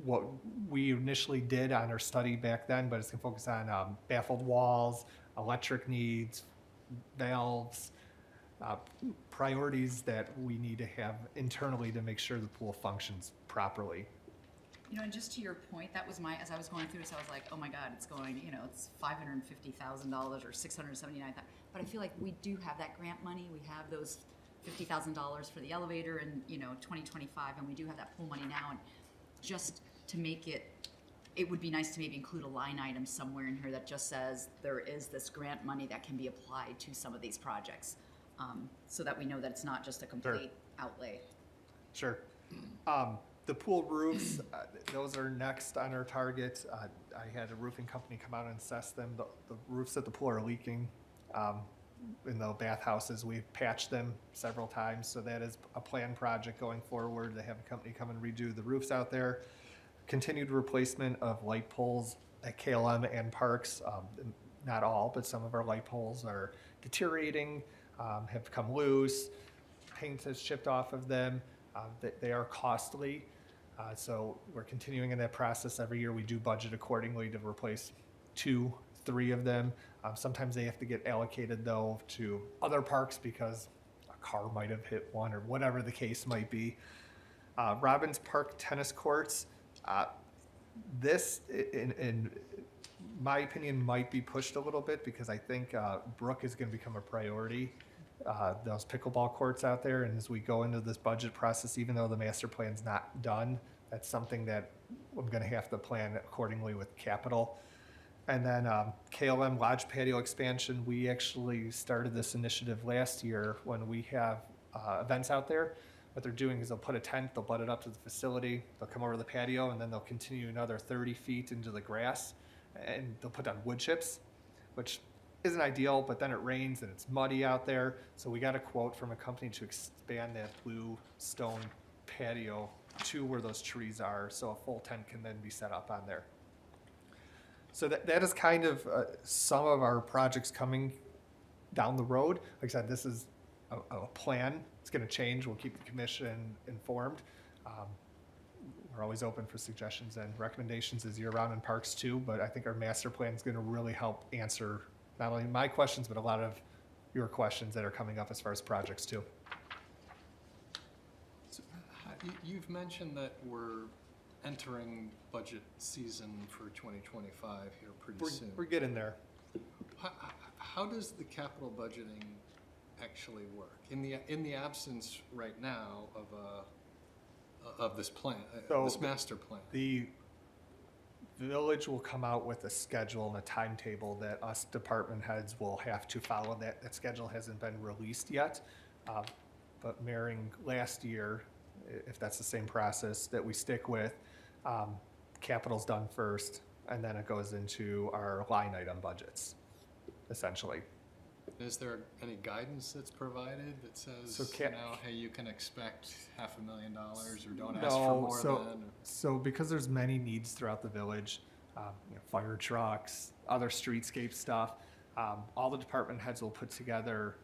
what we initially did on our study back then, but it's going to focus on baffled walls, electric needs, valves, priorities that we need to have internally to make sure the pool functions properly.
And just to your point, that was as I was going through this, I was like, oh my God, it's going, it's $550,000 or $679,000. But I feel like we do have that grant money. We have those $50,000 for the elevator in, 2025, and we do have that pool money now. And just to make it it would be nice to maybe include a line item somewhere in here that just says there is this grant money that can be applied to some of these projects, so that we know that it's not just a complete outlay.
Sure. The pool roofs, those are next on our target. I had a roofing company come out and assess them. The roofs at the pool are leaking. In the bathhouses, we've patched them several times, so that is a planned project going forward, to have a company come and redo the roofs out there. Continued replacement of light poles at KLM and parks. Not all, but some of our light poles are deteriorating, have come loose. Paint has chipped off of them. They are costly, so we're continuing in that process. Every year we do budget accordingly to replace 2, 3 of them. Sometimes they have to get allocated though to other parks because a car might have hit one or whatever the case might be. Robbins Park tennis courts, this in my opinion might be pushed a little bit because I think Brook is going to become a priority. Those pickleball courts out there, and as we go into this budget process, even though the master plan's not done, that's something that I'm going to have to plan accordingly with capital. And then KLM Lodge Patio expansion, we actually started this initiative last year when we have events out there. What they're doing is they'll put a tent, they'll butt it up to the facility, they'll come over the patio, and then they'll continue another 30 feet into the grass, and they'll put down wood chips, which isn't ideal, but then it rains and it's muddy out there. So we got a quote from a company to expand that blue stone patio to where those trees are, so a full tent can then be set up on there. So that is kind of some of our projects coming down the road. Like I said, this is a plan. It's going to change. We'll keep the commission informed. We're always open for suggestions and recommendations as year-round in parks too, but I think our master plan is going to really help answer not only my questions, but a lot of your questions that are coming up as far as projects too.
So, you've mentioned that we're entering budget season for 2025 here pretty soon.
We're getting there.
How does the capital budgeting actually work in the absence right now of this plan,
So
this master plan?
The village will come out with a schedule and a timetable that us department heads will have to follow. That schedule hasn't been released yet, but mirroring last year, if that's the same process that we stick with, capital's done first, and then it goes into our line item budgets, essentially.
Is there any guidance that's provided that says,
So
hey, you can expect $500,000 or don't ask for more than?
So because there's many needs throughout the village, fire trucks, other streetscape stuff, all the department heads will put together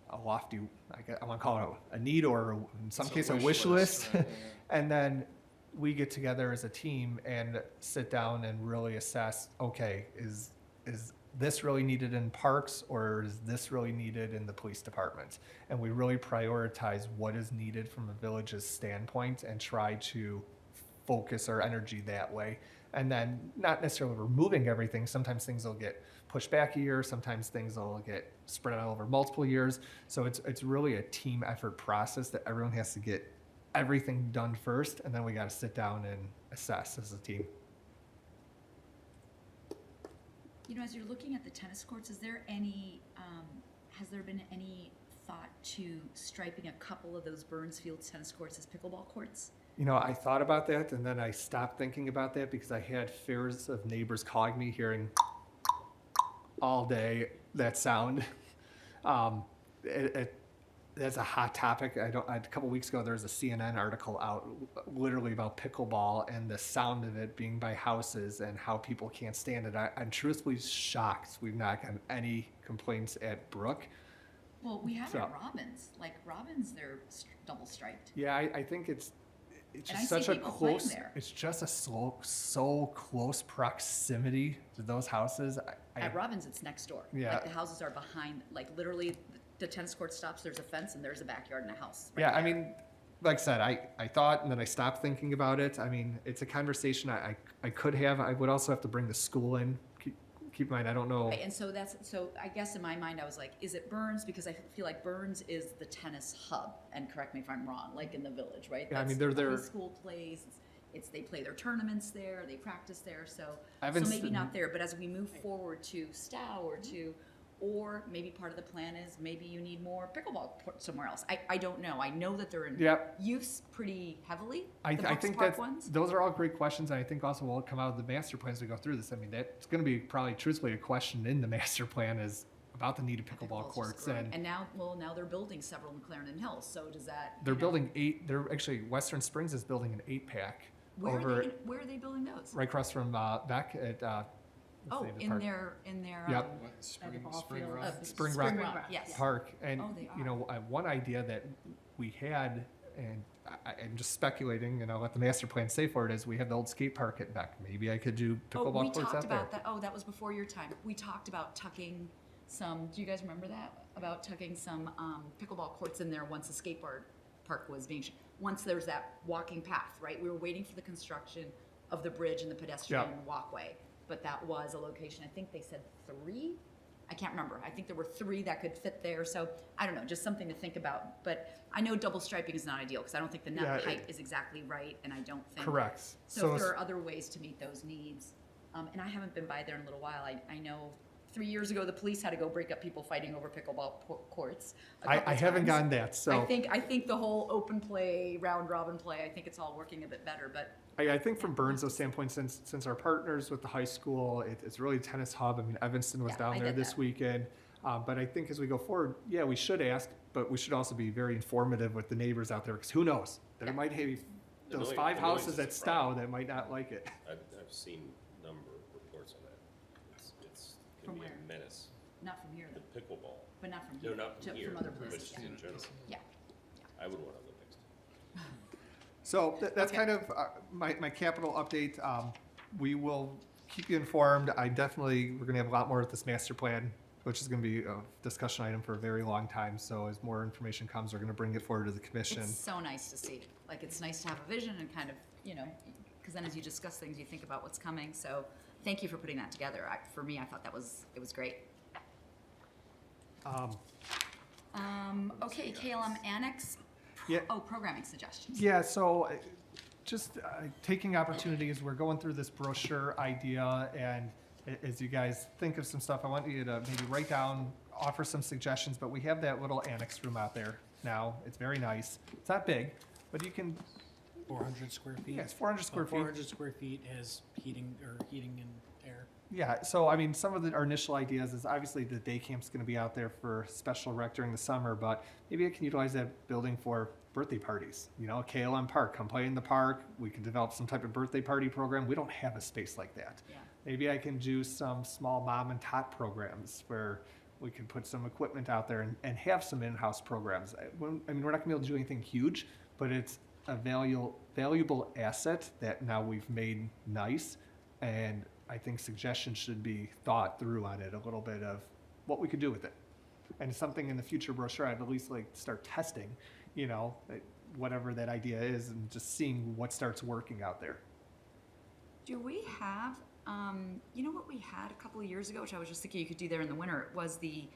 a lofty, I want to call it a need, or in some case a wish list.
Right, yeah.
And then we get together as a team and sit down and really assess, okay, is this really needed in parks, or is this really needed in the police department? And we really prioritize what is needed from a village's standpoint and try to focus our energy that way. And then not necessarily removing everything. Sometimes things will get pushed back a year. Sometimes things will get spread out over multiple years. So it's really a team effort process that everyone has to get everything done first, and then we got to sit down and assess as a team.
As you're looking at the tennis courts, is there any, has there been any thought to striping a couple of those Burns Fields tennis courts as pickleball courts?
I thought about that, and then I stopped thinking about that because I had fears of neighbors calling me, hearing all day that sound. That's a hot topic. A couple weeks ago, there was a CNN article out literally about pickleball and the sound of it being by houses and how people can't stand it. I'm truthfully shocked we've not gotten any complaints at Brook.
Well, we have it
So-
at Robbins. Like Robbins, they're double striped.
Yeah, I think it's
And
just
I see
such a
people playing
close.
there.
It's just a so close proximity to those houses.
At Robbins, it's next door.
Yeah.
Like the houses are behind, like literally the tennis court stops, there's a fence, and there's a backyard and a house. right
Yeah, I
there.
mean, like I said, I thought, and then I stopped thinking about it. I mean, it's a conversation I could have. I would also have to bring the school in. Keep in mind, I don't know.
Right, and so I guess in my mind, I was like, is it Burns? Because I feel like Burns is the tennis hub, and correct me if I'm wrong, like in the village, right?
Yeah, I mean,
That's
they're
where
there.
High school plays, they play their tournaments there, they practice there, so
Evanston-
maybe not there, but as we move forward to Stow or maybe part of the plan is maybe you need more pickleball courts somewhere else. I don't know. I know that they're in
Yep.
use pretty heavily,
I
the Bucks
think
Park
that's,
ones.
those are all great questions, and I think also will come out of the master plans to go through this. I mean, that's gonna be probably truthfully a question in the master plan is about the need of pickleball
Pickleball's just
courts,
growing.
and
now they're building several in Clarendon Hills, so does that?
they're
you know,
building 8, they're actually, Western Springs is building an 8-pack
where
over,
where are they building those?
right across from, Beck at, what's the
Oh,
name of the
in
park?
their,
Yep.
What,
By the ball
Spring
field.
Rock?
Spring Rock
yes.
Park, and,
Oh, they
you know, one idea that we had, and I'm just speculating, and I'll let the master plan say for it, is we have the old skate park at Beck. Maybe I could do
Oh, we
pickleball courts
talked
out there.
about that. Oh, that was before your time. We talked about tucking some, do you guys remember that? About tucking some pickleball courts in there once the skateboard park was being, once there's that walking path, right? We were waiting for the construction of the bridge and the pedestrian walkway, but that was a location, I think they said 3? I can't remember. I think there were 3 that could fit there, so I don't know, just something to think about. But I know double striping is not ideal, because I don't think the net
Yeah,
height is exactly right, and I don't think.
Correct.
So if there are other ways to meet those needs, and I haven't been by there in a little while, I know 3 years ago, the police had to go break up people fighting over pickleball courts. a couple
I haven't
times.
gotten that, so.
I think the whole open play, round robin play, I think it's all working a bit better, but
I think from Burnsville's standpoint, since our partners with the high school, it's really a tennis hub. I mean, Evanston was
Yeah,
down
I
there
get
this
that.
weekend. But I think as we go forward, yeah, we should ask, but we should also be very informative with the neighbors out there, because who knows? There
Yeah.
might be
The
those
noise-
5
the noise
houses
is
at
a
Stow
problem.
that might not like it.
I've seen a number of reports on that. It's
From
can be
where?
a menace.
not from here,
The
though.
pickleball,
But not from
no,
here,
not from here,
from other
but
places,
just
yeah.
in general.
Yeah.
I would want to live next to it.
So that's
Okay.
kind of my capital update. We will keep you informed. We're going to have a lot more with this master plan, which is going to be a discussion item for a very long time. So as more information comes, we're going to bring it forward to the commission.
It's so nice to see. Like, it's nice to have a vision and kind of, you know, because then as you discuss things, you think about what's coming. So thank you for putting that together. For me, I thought it was great. Okay, KLM Annex.
Yeah.
Oh, programming suggestions.
Yeah, so just taking opportunities, we're going through this brochure idea, and as you guys think of some stuff, I want you to maybe write down, offer some suggestions, but we have that little annex room out there now. It's very nice. It's not big, but you can,
400 square feet.
yeah, it's 400 square feet.
400 square feet has heating and air.
Yeah, so I mean, some of our initial ideas is obviously the day camp's gonna be out there for special rec during the summer, but maybe I can utilize that building for birthday parties. You know, KLM Park, come play in the park. We can develop some type of birthday party program. We don't have a space like that.
Yeah.
Maybe I can do some small mom and tot programs where we can put some equipment out there and have some in-house programs. I mean, we're not gonna be able to do anything huge, but it's a valuable asset that now we've made nice. And I think suggestions should be thought through on it a little bit of what we could do with it. And something in the future brochure, I'd at least like to start testing, you know, whatever that idea is, and just seeing what starts working out there.
Do we have, you know what we had a couple of years ago, which I was just thinking you could do there in the winter, it was the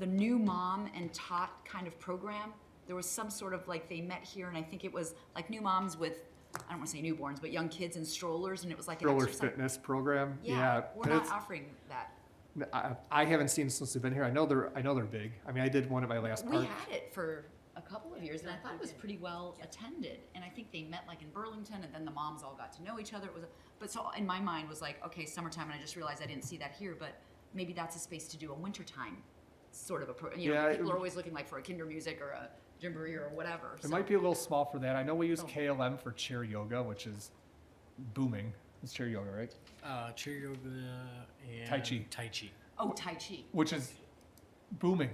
new mom and tot kind of program. There was some sort of like, they met here, and I think it was like new moms with, I don't want to say newborns, but young kids in strollers, and it was like an
Stroller
exercise.
fitness program,
Yeah, we're
but
not
it's-
offering that.
I haven't seen it since we've been here. I know they're big. I mean, I did one at my last
We
park.
had it for a couple of years, and I thought it was pretty well attended. And I think they met like in Burlington, and then the moms all got to know each other. It was, but so in my mind was like, okay, summertime, and I just realized I didn't see that here. But maybe that's a space to do a wintertime sort of a you know,
Yeah,
people are always looking like for a Kinder Music or a Jamboree or whatever.
It might be a little small for that. I know we use
Oh.
KLM for chair yoga, which is booming. It's chair yoga, right?
Chair yoga and
Tai Chi.
Tai Chi.
Oh, Tai Chi.
Which is booming.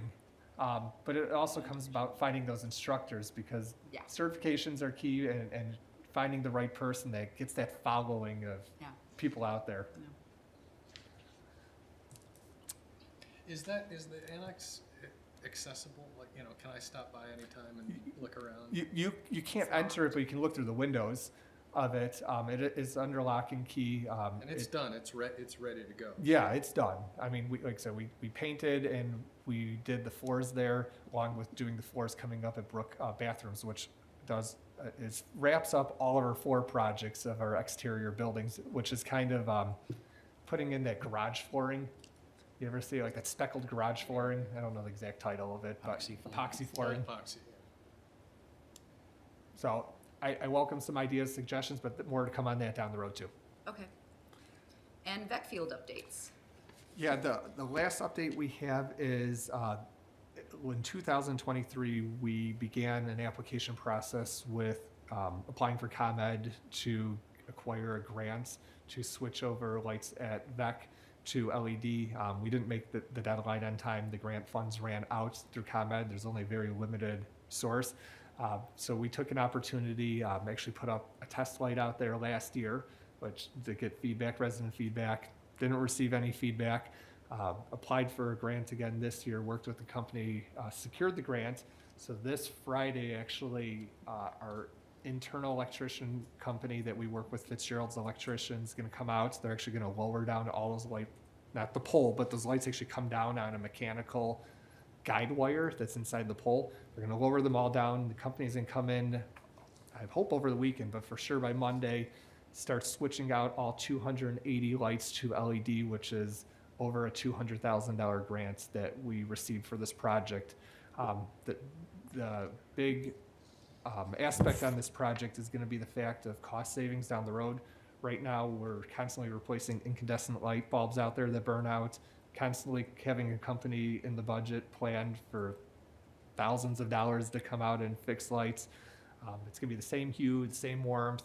But it also comes about finding those instructors, because
Yeah.
certifications are key, and finding the right person that gets that following of
Yeah.
people out there.
Is the annex accessible? Like, you know, can I stop by anytime and look around?
You can't enter it, but you can look through the windows of it. It is under lock and key.
And it's done, it's ready to go.
Yeah, it's done. I mean, like I said, we painted and we did the floors there, along with doing the floors coming up at Brook bathrooms, which does is wraps up all of our 4 projects of our exterior buildings, which is kind of putting in that garage flooring. You ever see like that speckled garage flooring? I don't know the exact title of it, but epoxy flooring.
Epoxy.
So I welcome some ideas, suggestions, but more to come on that down the road too.
Okay. And Beckfield updates.
Yeah, the last update we have is in 2023, we began an application process with applying for ComEd to acquire a grant to switch over lights at VEC to LED. We didn't make the deadline on time. The grant funds ran out through ComEd. There's only a very limited source. So we took an opportunity, actually put up a test light out there last year, which to get feedback, resident feedback. Didn't receive any feedback. Applied for a grant again this year, worked with the company, secured the grant. So this Friday, actually, our internal electrician company that we work with, Fitzgerald's Electricians, is going to come out. They're actually going to lower down all those lights, not the pole, but those lights actually come down on a mechanical guide wire that's inside the pole. They're going to lower them all down. The company's going to come in, I hope over the weekend, but for sure by Monday, start switching out all 280 lights to LED, which is over a $200,000 grant that we received for this project. The big aspect on this project is going to be the fact of cost savings down the road. Right now, we're constantly replacing incandescent light bulbs out there that burn out, constantly having a company in the budget planned for thousands of dollars to come out and fix lights. It's going to be the same hue, the same warmth.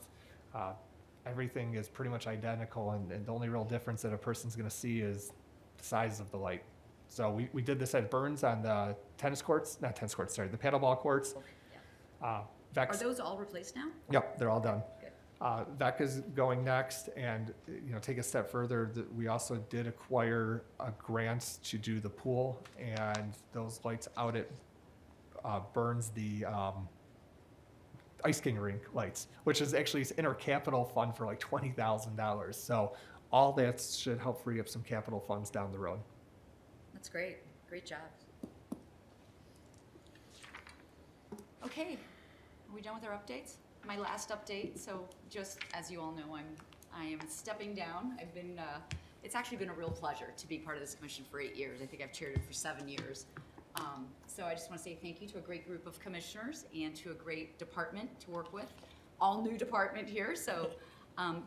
Everything is pretty much identical, and the only real difference that a person's going to see is the size of the light. So we did this at Burns on the the paddleball courts.
Are
VEC's,
those all replaced now?
yep, they're all done.
Good.
VEC is going next, and take a step further. We also did acquire a grant to do the pool, and those lights out at Burns, the Ice King rink lights, which is actually in our capital fund for like $20,000. So all that should help free up some capital funds down the road.
That's great. Great job. Okay, are we done with our updates? My last update, so just as you all know, I am stepping down. I've been, it's actually been a real pleasure to be part of this commission for 8 years. I think I've chaired it for 7 years. So I just want to say thank you to a great group of commissioners and to a great department to work with. All new department here, so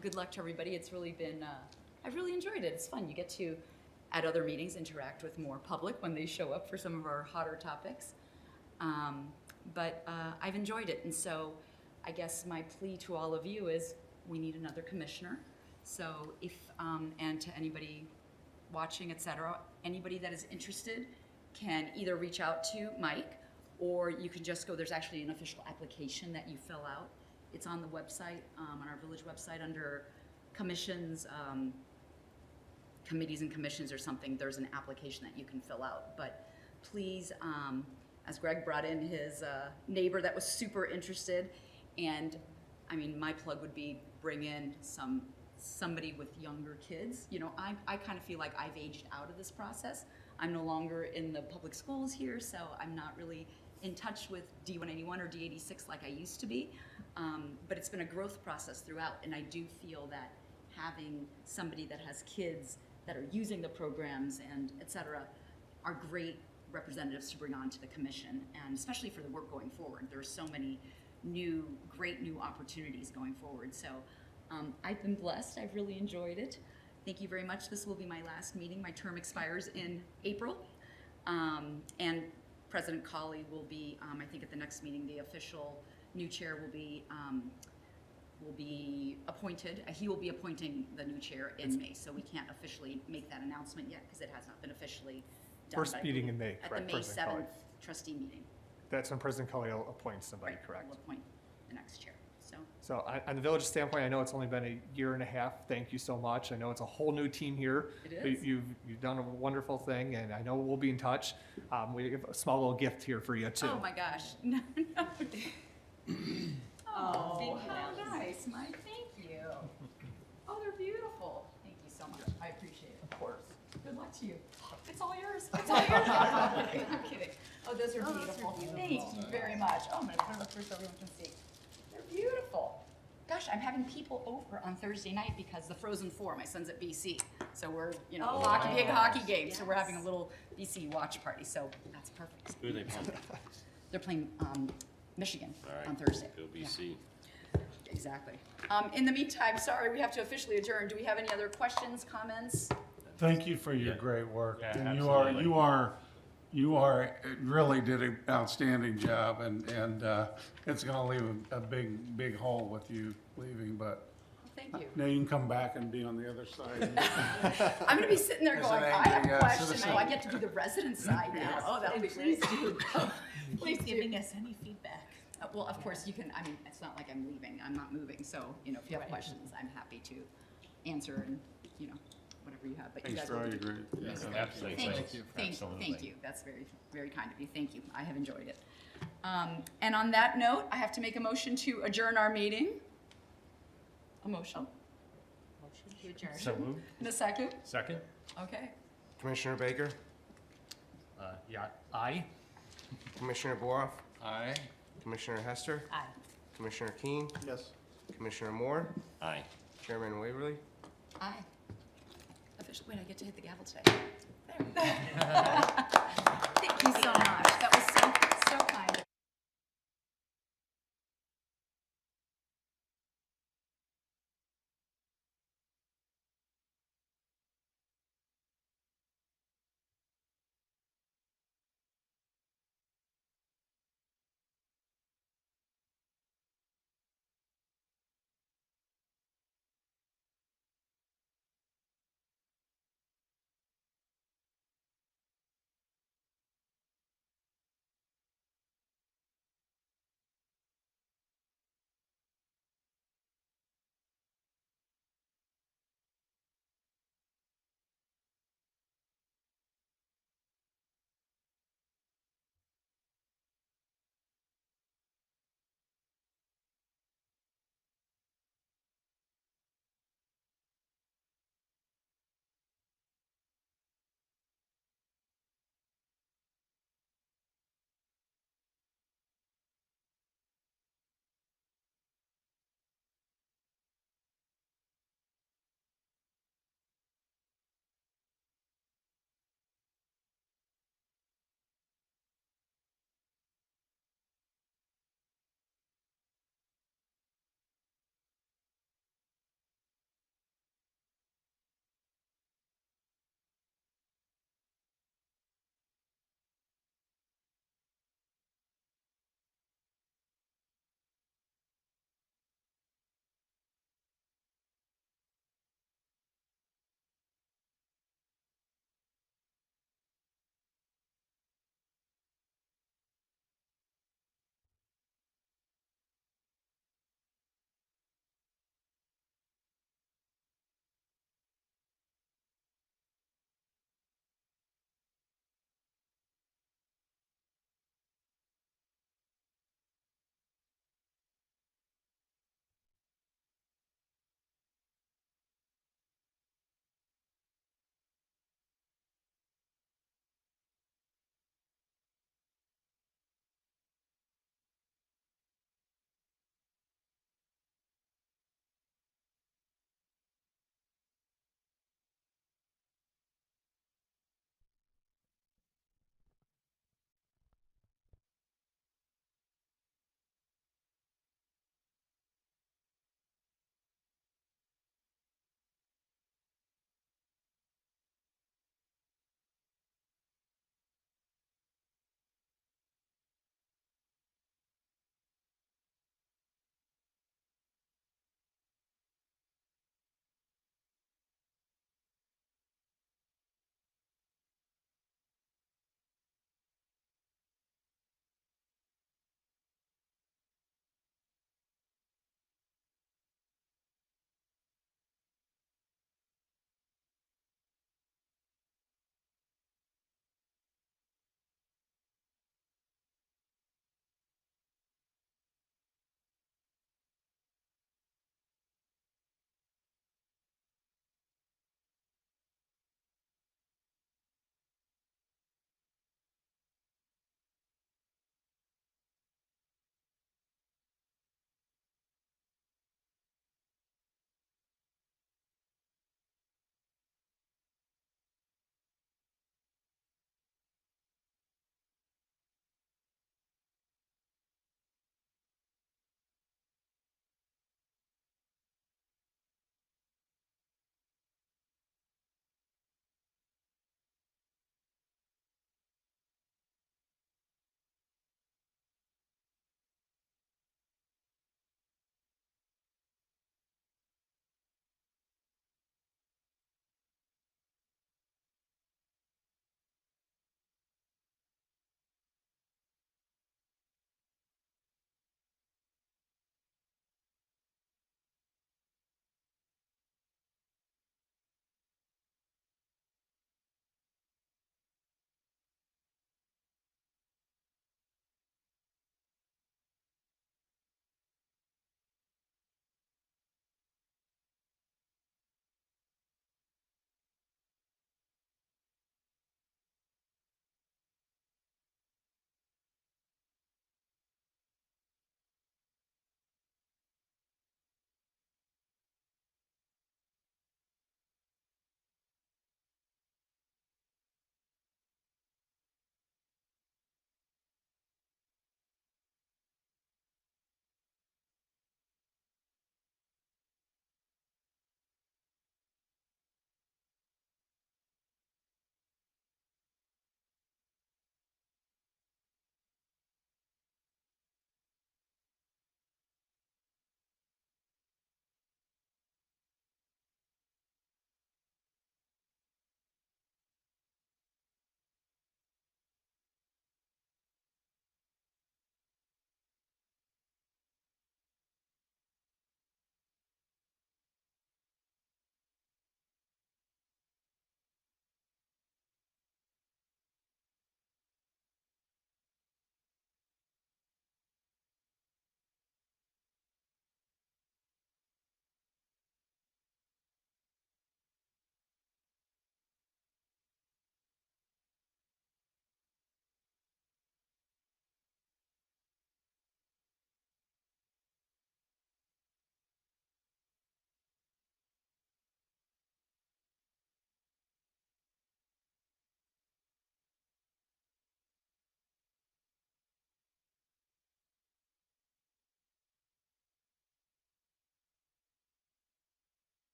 good luck to everybody. It's really been, I've really enjoyed it. It's fun. You get to, at other meetings, interact with more public when they show up for some of our hotter topics. But I've enjoyed it, and so I guess my plea to all of you is we need another commissioner. So if, and to anybody watching, et cetera, anybody that is interested can either reach out to Mike, or you can just go, there's actually an official application that you fill out. It's on the website, on our village website under commissions, committees and commissions or something. There's an application that you can fill out. But please, as Greg brought in his neighbor that was super interested, and I mean, my plug would be bring in somebody with younger kids. I kind of feel like I've aged out of this process. I'm no longer in the public schools here, so I'm not really in touch with D181 or D86 like I used to be. But it's been a growth process throughout, and I do feel that having somebody that has kids that are using the programs and et cetera are great representatives to bring on to the commission, and especially for the work going forward. There are so many great new opportunities going forward. So I've been blessed. I've really enjoyed it. Thank you very much. This will be my last meeting. My term expires in April. And President Colley will be, I think at the next meeting, the official new chair will be appointed. He will be appointing the new chair in May, so we can't officially make that announcement yet because it has not been officially done.
First
but I
meeting
believe
in May,
at
correct,
the May
President Colley?
7th trustee meeting.
That's when President Colley appoints somebody,
Right,
correct?
We'll appoint the next chair.
So on the village standpoint, I know it's only been a year and a half. Thank you so much. I know it's a whole new team here.
It is.
You've done a wonderful thing, and I know we'll be in touch. We have a small little gift here for you too.
Oh my gosh. No. Oh, how nice, Mike. Thank you. Oh, they're beautiful. Thank you so much. I appreciate it. Of course. Good luck to you. It's all yours. It's all yours. I'm kidding. Oh, those are beautiful. Thank you very much. Oh, I'm gonna put them up here so everyone can see. They're beautiful. Gosh, I'm having people over on Thursday night because the Frozen Four, my son's at BC. So we're, you know, big hockey game, so we're having a little BC watch party, so that's perfect.
Who are they playing?
They're playing Michigan
All right.
on Thursday.
Go
Yeah,
BC.
exactly. In the meantime, sorry, we have to officially adjourn. Do we have any other questions, comments?
Thank you for your
Yeah.
great work.
Yeah,
And
absolutely.
really did an outstanding job, and it's gonna leave a big hole with you leaving, but
Well, thank you.
now you can come back and be on the other side.
I'm gonna be sitting there
As
going,
an
I have
angry,
a question.
citizen.
Oh, I get to do the resident side now. Oh, that'll be great. Please do.
Giving us any feedback.
Well, of course, you can, I mean, it's not like I'm leaving, I'm not moving, so, you know, if you have questions, I'm happy to answer and, you know, whatever you have, but you
Thanks
guys.
for
will
all
do-
your great.
Absolutely.
Thank you, thank
Absolutely.
you, that's very, very kind of you, thank you, I have enjoyed it. And on that note, I have to make a motion to adjourn our meeting. A motion,
Motion to adjourn.
So moved.
in a second,
Second?
okay.
Commissioner Baker,
Yeah, aye.
Commissioner Boroff,
Aye.
Commissioner Hester,
Aye.
Commissioner Keen,
Yes.
Commissioner Moore,
Aye.
Chairman Waverly.
Aye. Officially, wait, I get to hit the gavel today. There.